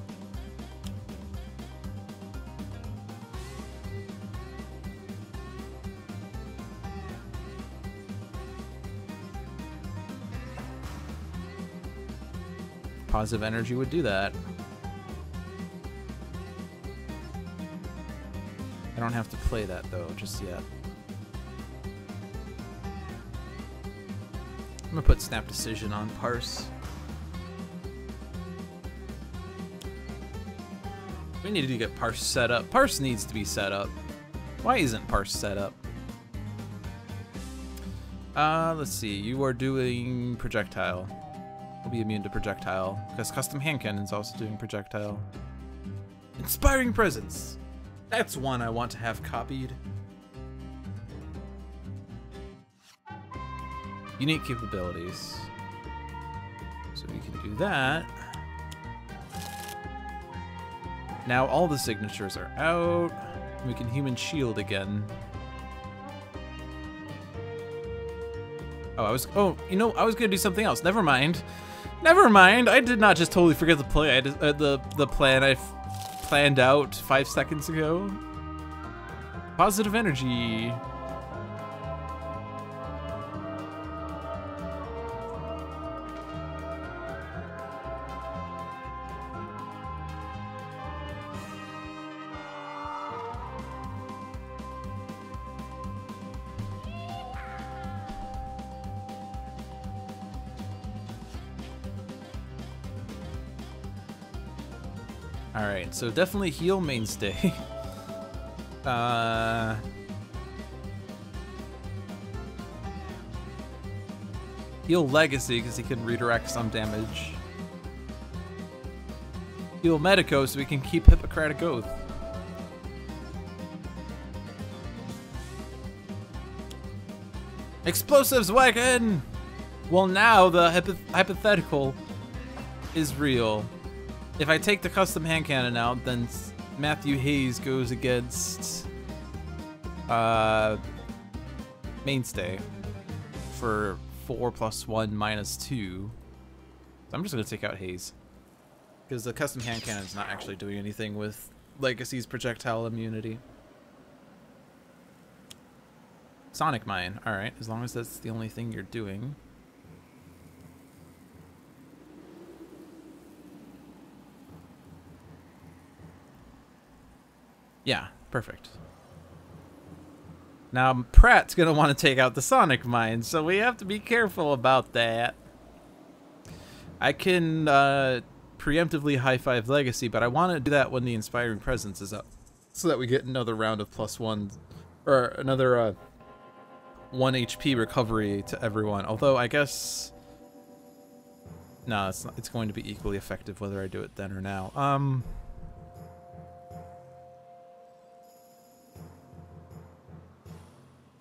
Positive energy would do that. I don't have to play that though, just yet. I'm gonna put Snap Decision on Parse. We need to get Parse set up. Parse needs to be set up. Why isn't Parse set up? Let's see. You are doing Projectile. Will be immune to Projectile, because Custom Hand Cannon is also doing Projectile. Inspiring Presence. That's one I want to have copied. Unique capabilities. So we can do that. Now all the signatures are out. We can human shield again. Oh, you know, I was gonna do something else. Never mind. Never mind. I did not just totally forget the play. I just, the plan I planned out 5 seconds ago. Positive energy. Alright, so definitely heal mainstay. Heal legacy because he can redirect some damage. Heal medico so we can keep Hippocratic Oath. Explosives wagon! Well, now the hypothetical is real. If I take the custom hand cannon out, then Matthew Hayes goes against mainstay for 4 + 1 - 2. So I'm just gonna take out Hayes because the custom hand cannon is not actually doing anything with Legacy's projectile immunity. Sonic Mine, all right, as long as that's the only thing you're doing. Yeah, perfect. Now, Pratt's going to want to take out the Sonic Mine, so we have to be careful about that. I can preemptively high-five Legacy, but I want to do that when the Inspiring Presence is up, so that we get another round of +1, or another 1 HP recovery to everyone. Although, I guess... No, it's going to be equally effective whether I do it then or now.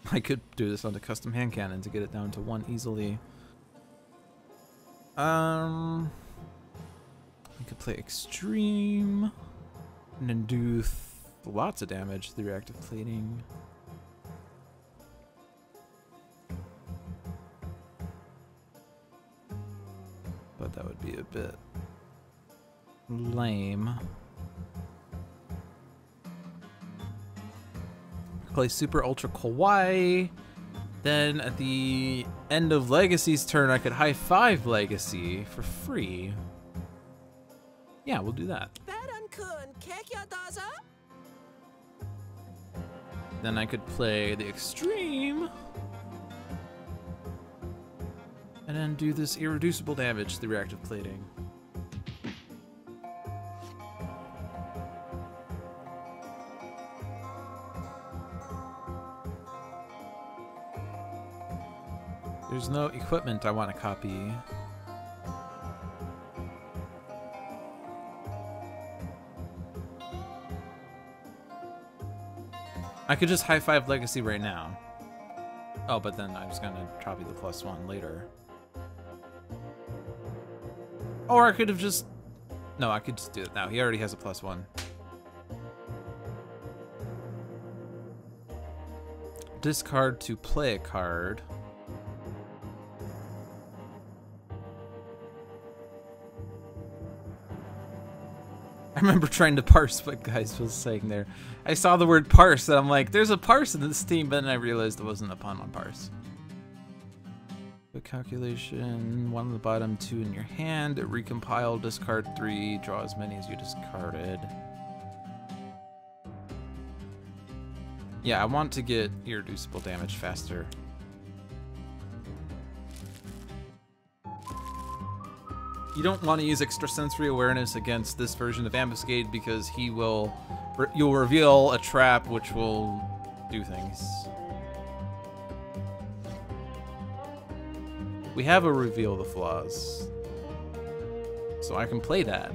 I could do this on the custom hand cannon to get it down to 1 easily. I could play extreme and then do lots of damage through reactive plating. But that would be a bit lame. Play Super Ultra Kawaii. Then at the end of Legacy's turn, I could high-five Legacy for free. Yeah, we'll do that. Then I could play the Extreme. And then do this irreducible damage through reactive plating. There's no equipment I want to copy. I could just high-five Legacy right now. Oh, but then I was gonna copy the +1 later. Or I could have just... No, I could just do it now. He already has a +1. Discard to play a card. I remember trying to parse what Guise was saying there. I saw the word parse and I'm like, there's a parse in this team, but then I realized it wasn't a pun on parse. The calculation, 1 on the bottom, 2 in your hand, recompile, discard 3, draw as many as you discarded. Yeah, I want to get irreducible damage faster. You don't want to use extrasensory awareness against this version of Ambuscade because you'll reveal a trap which will do things. We have a reveal the flaws, so I can play that.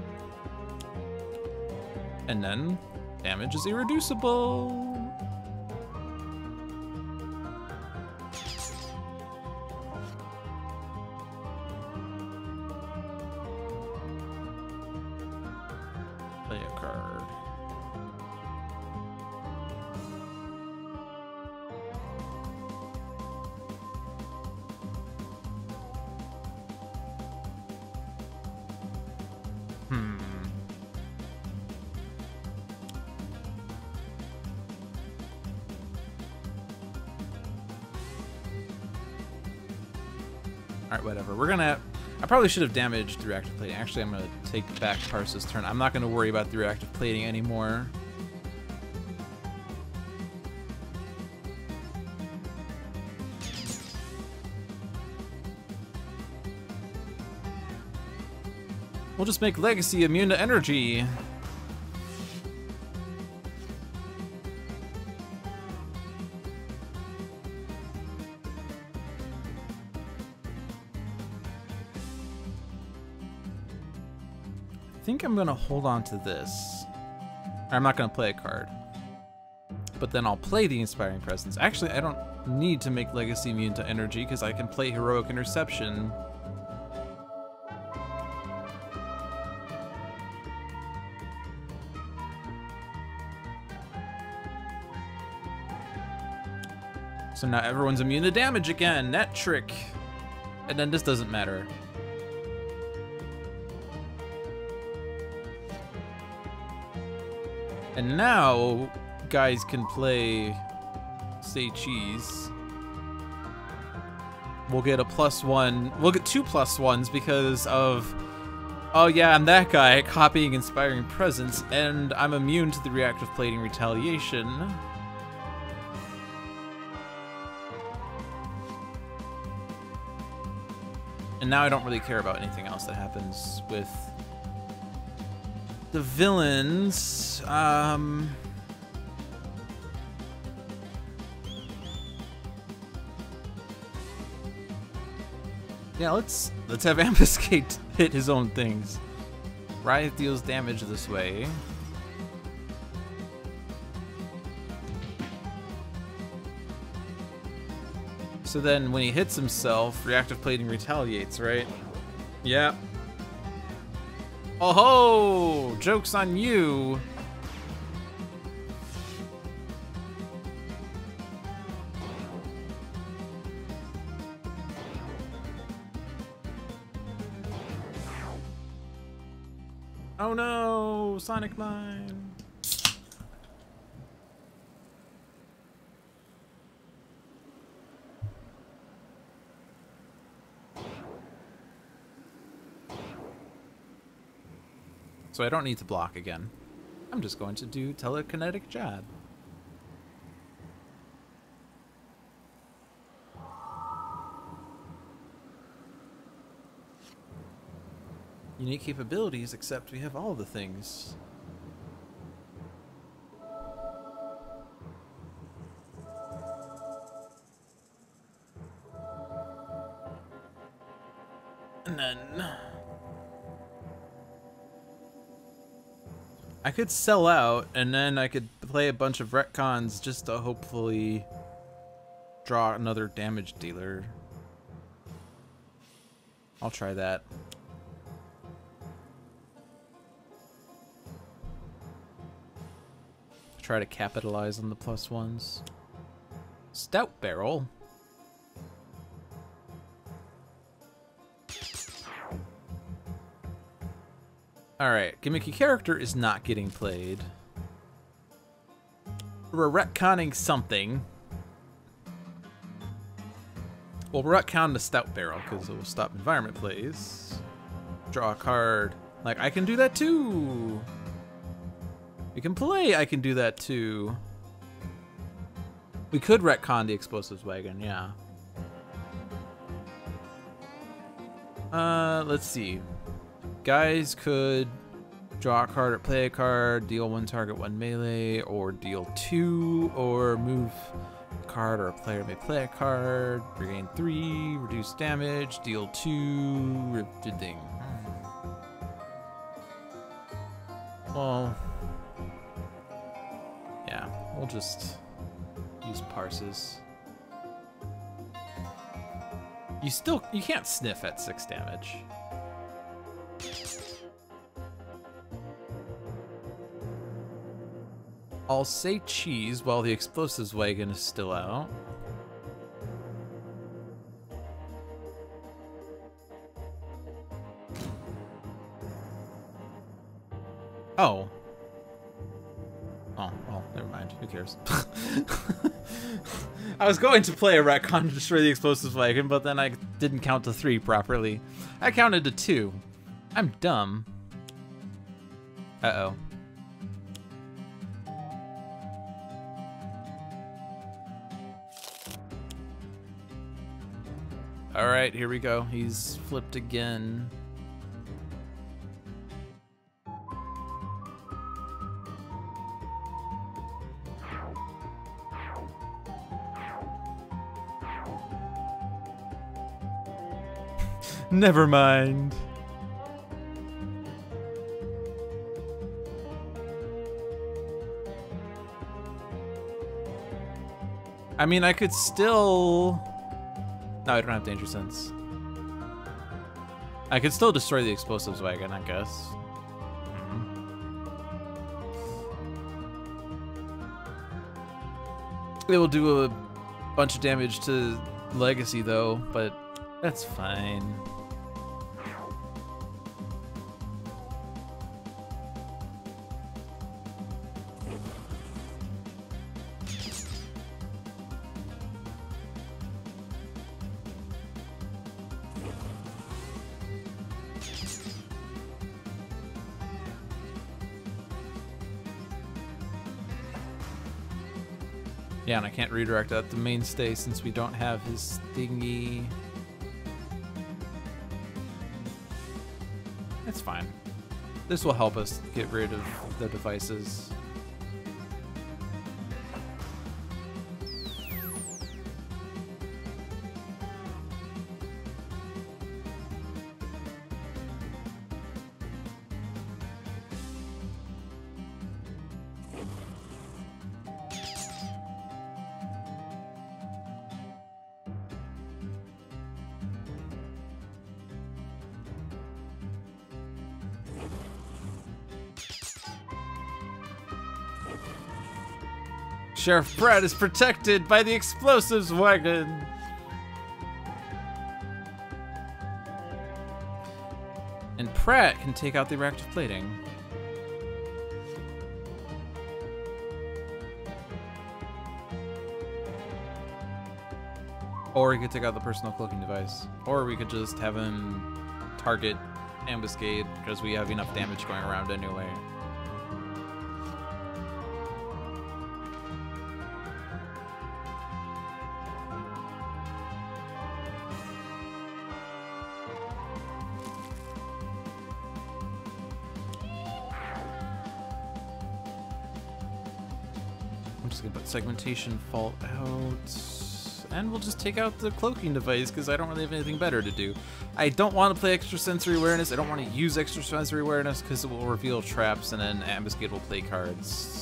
And then damage is irreducible. Play a card. Alright, whatever. We're gonna... I probably should have damaged through active plating. Actually, I'm gonna take back Parse's turn. I'm not gonna worry about through active plating anymore. We'll just make Legacy immune to energy. I think I'm gonna hold on to this. I'm not gonna play a card. But then I'll play the Inspiring Presence. Actually, I don't need to make Legacy immune to energy because I can play Heroic Interception. So now everyone's immune to damage again. That trick. And then this doesn't matter. And now, guys can play Say Cheese. We'll get a +1. We'll get 2 +1s because of... Oh yeah, I'm that guy copying Inspiring Presence, and I'm immune to the Reactive Plating Retaliation. And now I don't really care about anything else that happens with the villains. Yeah, let's have Ambuscade hit his own things. Riot deals damage this way. So then when he hits himself, Reactive Plating retaliates, right? Yeah. Oh ho! Joke's on you! Oh no! Sonic Mine! So I don't need to block again. I'm just going to do Telekinetic Jab. Unique capabilities, except we have all the things. And then... I could sell out, and then I could play a bunch of retcons just to hopefully draw another damage dealer. I'll try that. Try to capitalize on the +1s. Stout Barrel. Alright, gimmicky character is not getting played. We're retconning something. We'll retcon the Stout Barrel because it will stop environment plays. Draw a card. Like, I can do that too. We can play, I can do that too. We could retcon the Explosives Wagon, yeah. Let's see. Guys could draw a card or play a card, deal 1 target 1 melee, or deal 2, or move a card or a player may play a card, regain 3, reduce damage, deal 2, rip the thing. Well, we'll just use Parses. You can't sniff at 6 damage. I'll say cheese while the explosives wagon is still out. Oh. Oh, well, never mind. Who cares? I was going to play a retcon to destroy the explosives wagon, but then I didn't count to 3 properly. I counted to 2. I'm dumb. Uh-oh. Alright, here we go. He's flipped again. Never mind. I mean, I could still... No, I don't have Danger Sense. I could still destroy the explosives wagon, I guess. It will do a bunch of damage to Legacy, though, but that's fine. Yeah, and I can't redirect that to mainstay since we don't have his thingy. It's fine. This will help us get rid of the devices. Sheriff Pratt is protected by the explosives wagon. And Pratt can take out the reactive plating. Or he could take out the personal cloaking device. Or we could just have him target Ambuscade because we have enough damage going around anyway. Segmentation fault out, and we'll just take out the cloaking device because I don't really have anything better to do. I don't want to play extrasensory awareness. I don't want to use extrasensory awareness because it will reveal traps and then Ambuscade will play cards.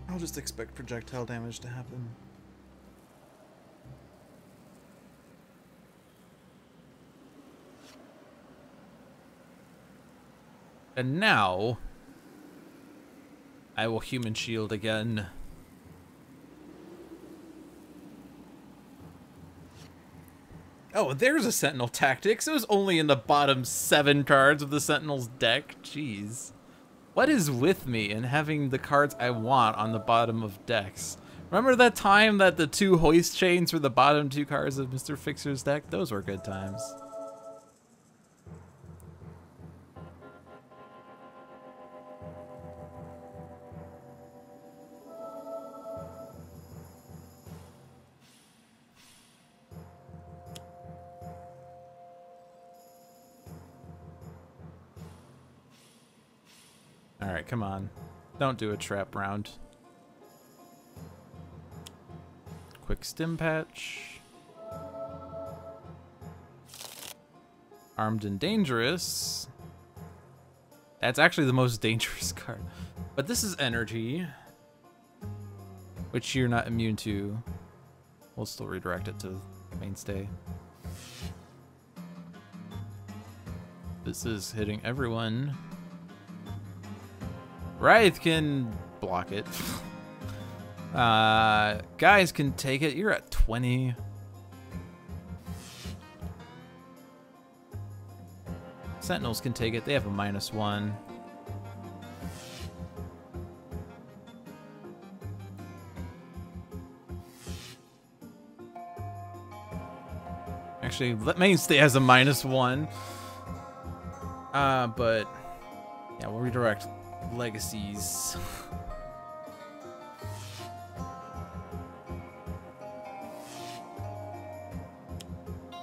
I'll just expect projectile damage to happen. And now, I will human shield again. Oh, there's a Sentinel Tactics. It was only in the bottom 7 cards of the Sentinel's deck. Jeez. What is with me in having the cards I want on the bottom of decks? Remember that time that the 2 hoist chains were the bottom 2 cards of Mr. Fixer's deck? Those were good times. Alright, come on. Don't do a trap round. Quick stim patch. Armed and dangerous. That's actually the most dangerous card. But this is energy, which you're not immune to. We'll still redirect it to mainstay. This is hitting everyone. Wraith can block it. Guise can take it. You're at 20. Sentinels can take it. They have a -1. Actually, mainstay has a -1. But yeah, we'll redirect legacies.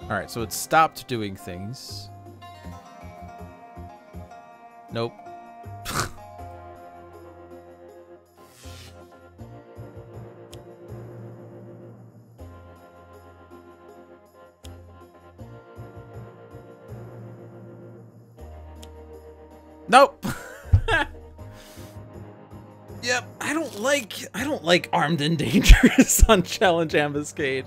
All right, so it stopped doing things. Nope. Nope. Yep, I don't like armed and dangerous on challenge Ambuscade.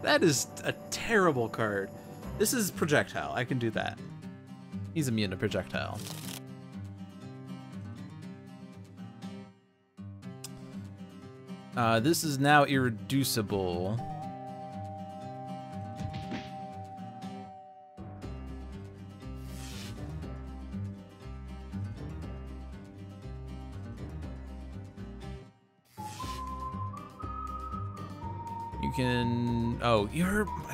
That is a terrible card. This is projectile. I can do that. He's immune to projectile. This is now irreducible. You can... Oh,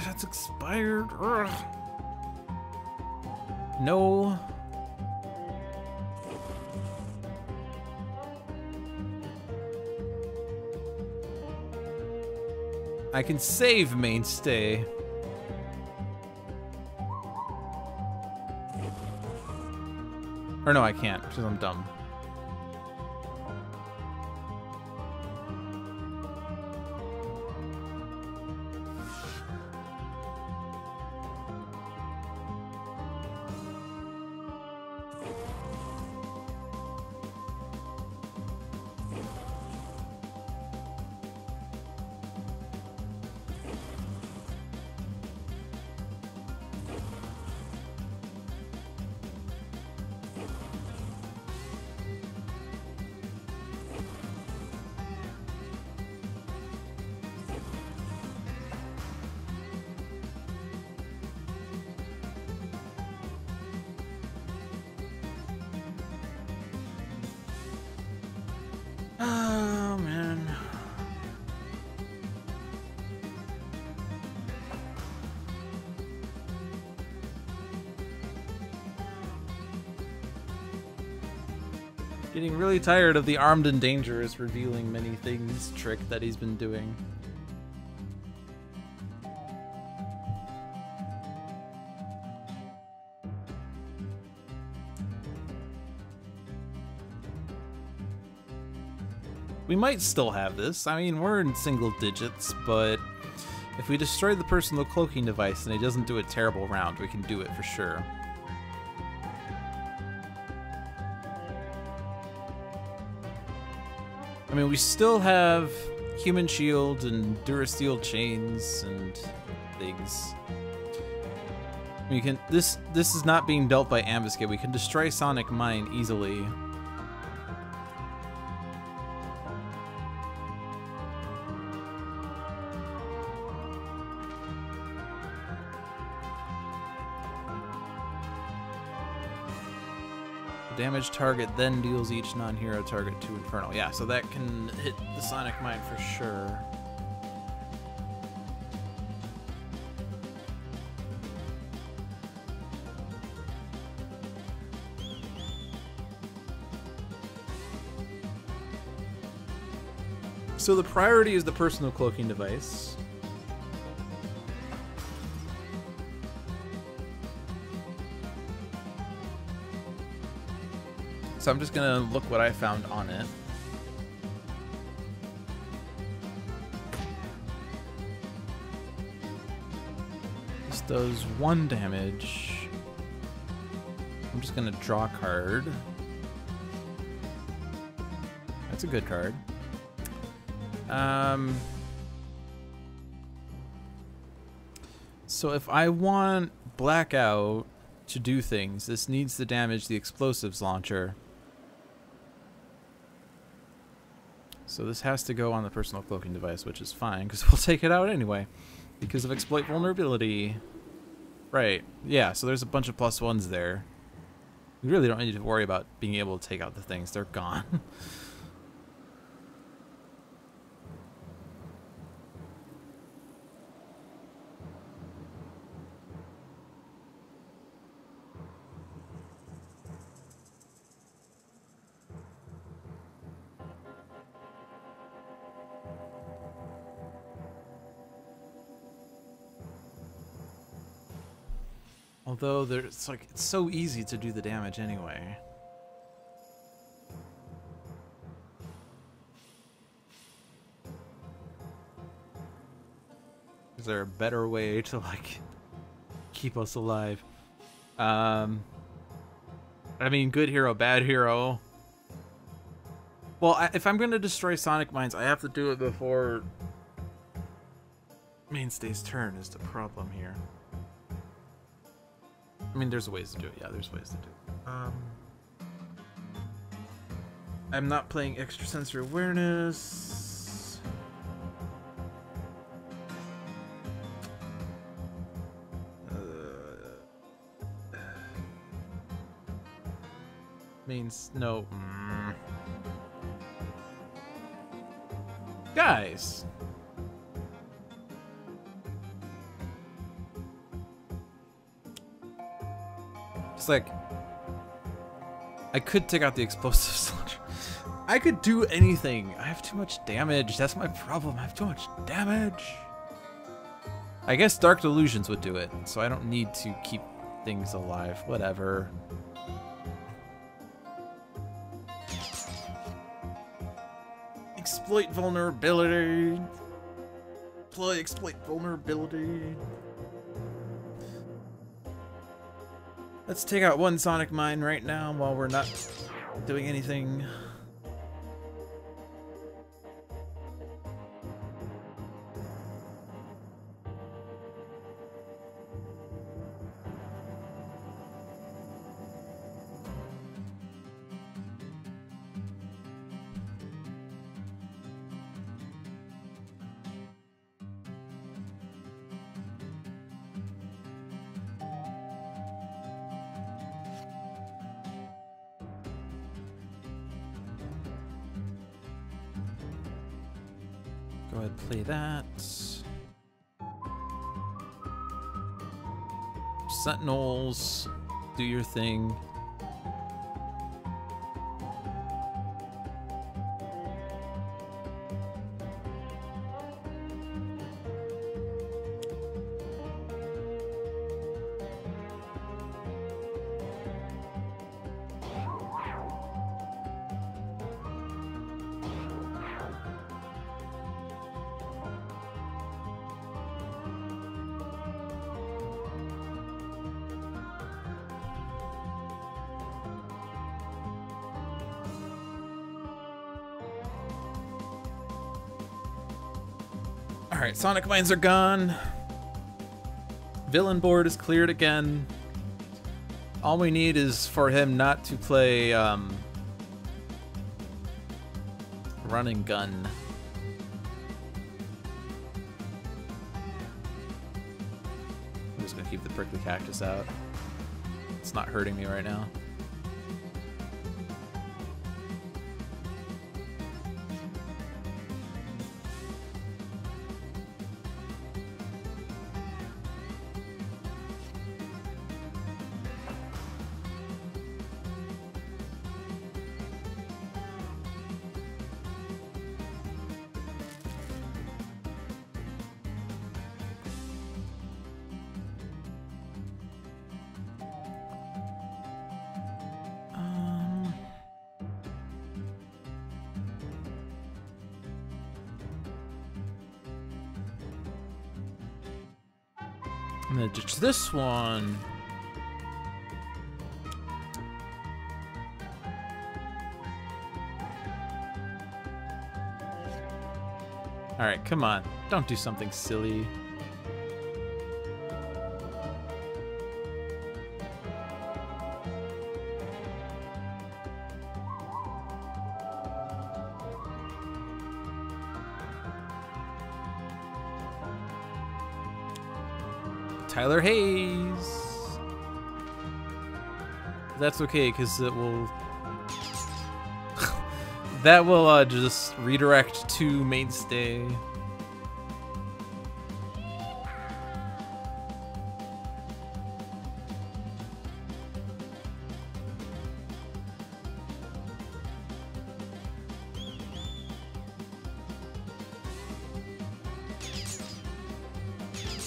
that's expired. Ugh. No. I can save mainstay. Or no, I can't, because I'm dumb. Oh, man. Getting really tired of the armed and dangerous revealing many things trick that he's been doing. We might still have this. I mean, we're in single digits, but if we destroy the personal cloaking device and he doesn't do a terrible round, we can do it for sure. I mean, we still have human shield and durasteel chains and things. We can. This is not being dealt by Ambuscade. We can destroy Sonic Mine easily. Damage target then deals each non-hero target 2 Infernal. Yeah, so that can hit the Sonic Mine for sure. So the priority is the personal cloaking device. So I'm just gonna look what I found on it. This does 1 damage. I'm just gonna draw a card. That's a good card. So if I want Blackout to do things, this needs to damage the explosives launcher. So this has to go on the personal cloaking device, which is fine, because we'll take it out anyway. Because of exploit vulnerability. Right. Yeah, so there's a bunch of +1s there. We really don't need to worry about being able to take out the things. They're gone. Although it's like it's so easy to do the damage anyway. Is there a better way to like keep us alive? I mean, good hero, bad hero. Well, if I'm gonna destroy Sonic Mines, I have to do it before Mainstay's turn is the problem here. I mean, there's ways to do it. Yeah, there's ways to do it. I'm not playing extrasensory awareness. Means no. Guys. It's like, I could take out the explosives launcher. I could do anything. I have too much damage. That's my problem. I have too much damage. I guess Dark Delusions would do it, so I don't need to keep things alive. Whatever. Exploit vulnerability. Exploit vulnerability. Let's take out 1 Sonic Mine right now while we're not doing anything. Go ahead and play that. Sentinels, do your thing. Alright, Sonic Mines are gone. Villain board is cleared again. All we need is for him not to play Run and Gun. I'm just gonna keep the prickly cactus out. It's not hurting me right now. I'm gonna ditch this one. Alright, come on. Don't do something silly. Tyler Hayes. That's okay, because it will... that will just redirect to Mainstay.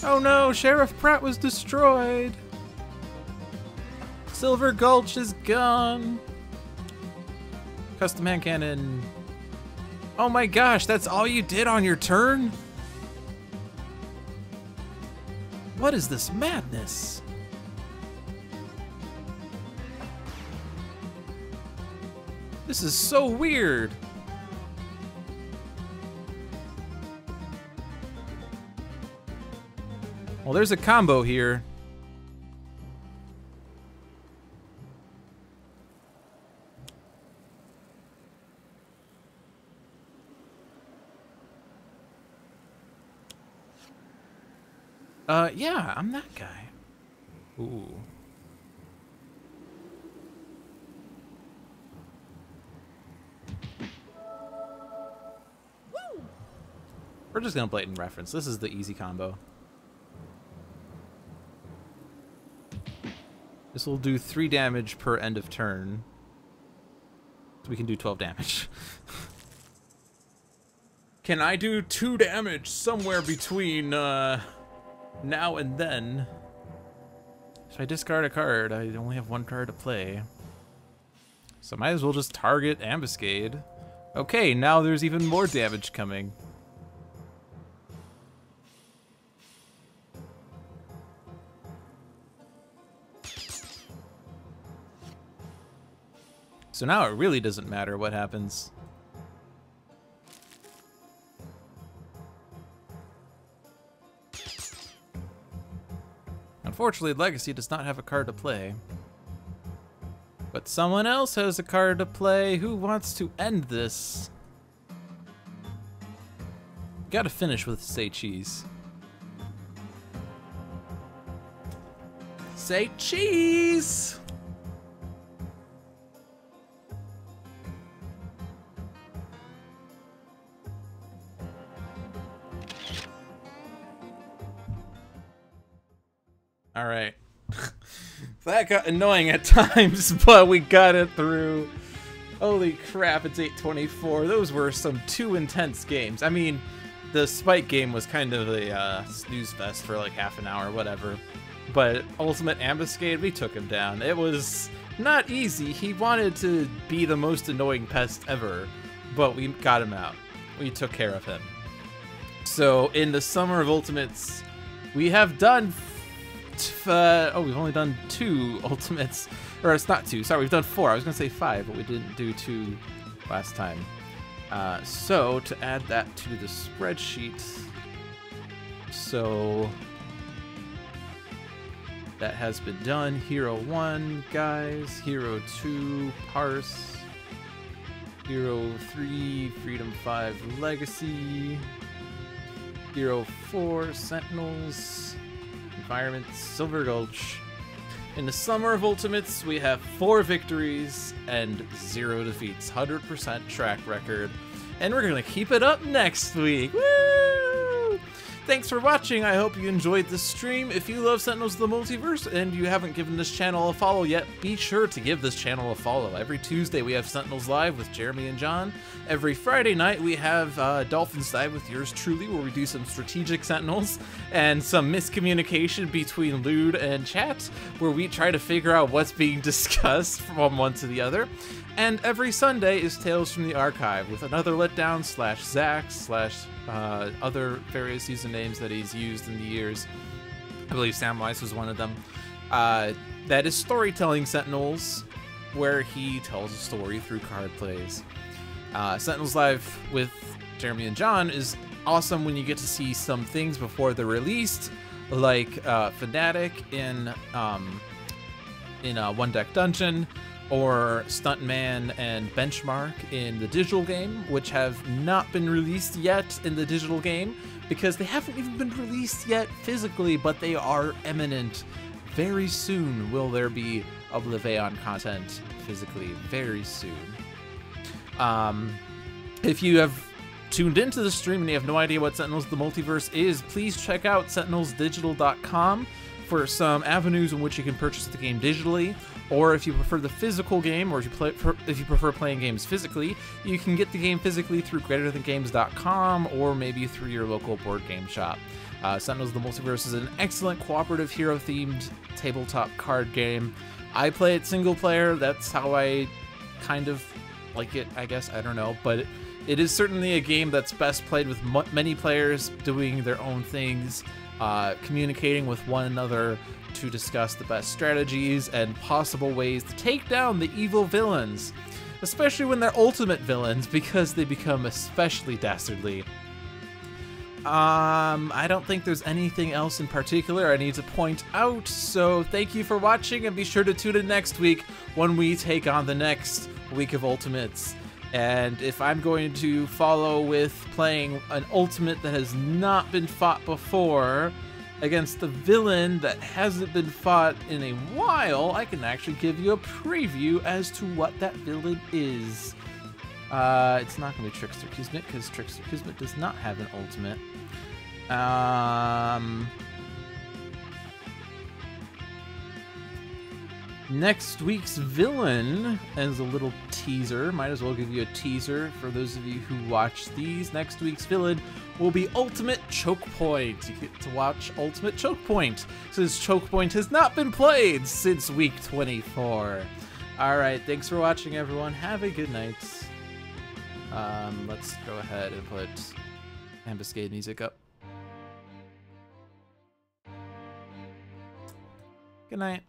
Oh no, Sheriff Pratt was destroyed. Silver Gulch is gone. Custom hand cannon. Oh my gosh, that's all you did on your turn? What is this madness? This is so weird. Well, there's a combo here. Yeah, I'm that guy. Ooh. We're just gonna blatant reference. This is the easy combo. This will do 3 damage per end of turn. So we can do 12 damage. Can I do 2 damage somewhere between now and then? Should I discard a card? I only have 1 card to play. So might as well just target Ambuscade. Okay, now there's even more damage coming. So now it really doesn't matter what happens. Unfortunately, Legacy does not have a card to play. But someone else has a card to play. Who wants to end this? Gotta finish with Say Cheese. Say cheese! All right. That got annoying at times, but we got it through. Holy crap, it's 8:24. Those were some 2 intense games. I mean, the Spike game was kind of a snooze fest for like half an hour, whatever. But Ultimate Ambuscade, we took him down. It was not easy. He wanted to be the most annoying pest ever, but we got him out. We took care of him. So in the Summer of Ultimates, we have done... we've only done 2 ultimates, or it's not 2, sorry, we've done 4. I was gonna say 5, but we didn't do 2 last time. So to add that to the spreadsheet, so that has been done. Hero 1, Guise, Hero 2, Parse, Hero 3, Freedom 5, Legacy, Hero 4, Sentinels, Environment, Silver Gulch. In the Summer of Ultimates, we have 4 victories and 0 defeats. 100% track record. And we're gonna keep it up next week. Woo! Thanks for watching. I hope you enjoyed this stream. If you love Sentinels of the Multiverse and you haven't given this channel a follow yet, be sure to give this channel a follow. Every Tuesday we have Sentinels Live with Jeremy and John. Every Friday night we have Dolphin's Live with yours truly, where we do some strategic Sentinels and some miscommunication between Lude and chat, where we try to figure out what's being discussed from one to the other. And every Sunday is Tales from the Archive with another letdown / Zach / other various usernames that he's used in the years. I believe Samwise was one of them. That is storytelling Sentinels, where he tells a story through card plays. Sentinels Live with Jeremy and John is awesome when you get to see some things before they're released, like Fnatic in One Deck Dungeon, or Stuntman and Benchmark in the digital game, which have not been released yet in the digital game because they haven't even been released yet physically, but they are imminent. Very soon will there be Oblivion content physically, very soon. If you have tuned into the stream and you have no idea what Sentinels the Multiverse is, please check out sentinelsdigital.com for some avenues in which you can purchase the game digitally, or if you prefer the physical game, or if you prefer playing games physically, you can get the game physically through greaterthangames.com or maybe through your local board game shop. Sentinels the Multiverse is an excellent cooperative hero-themed tabletop card game. I play it single player. That's how I kind of like it, I guess. I don't know, but it is certainly a game that's best played with many players doing their own things, communicating with one another to discuss the best strategies and possible ways to take down the evil villains, especially when they're ultimate villains, because they become especially dastardly. I don't think there's anything else in particular I need to point out, so thank you for watching, and be sure to tune in next week when we take on the next week of Ultimates. And if I'm going to follow with playing an Ultimate that has not been fought before against the villain that hasn't been fought in a while, I can actually give you a preview as to what that villain is. It's not going to be Trickster Kismet, because Trickster Kismet does not have an Ultimate. Next week's villain, as a little teaser, might as well give you a teaser for those of you who watch these. Next week's villain will be Ultimate Choke Point. You get to watch Ultimate Choke Point, since Choke Point has not been played since week 24. Alright, thanks for watching, everyone. Have a good night. Let's go ahead and put Ambuscade music up. Good night.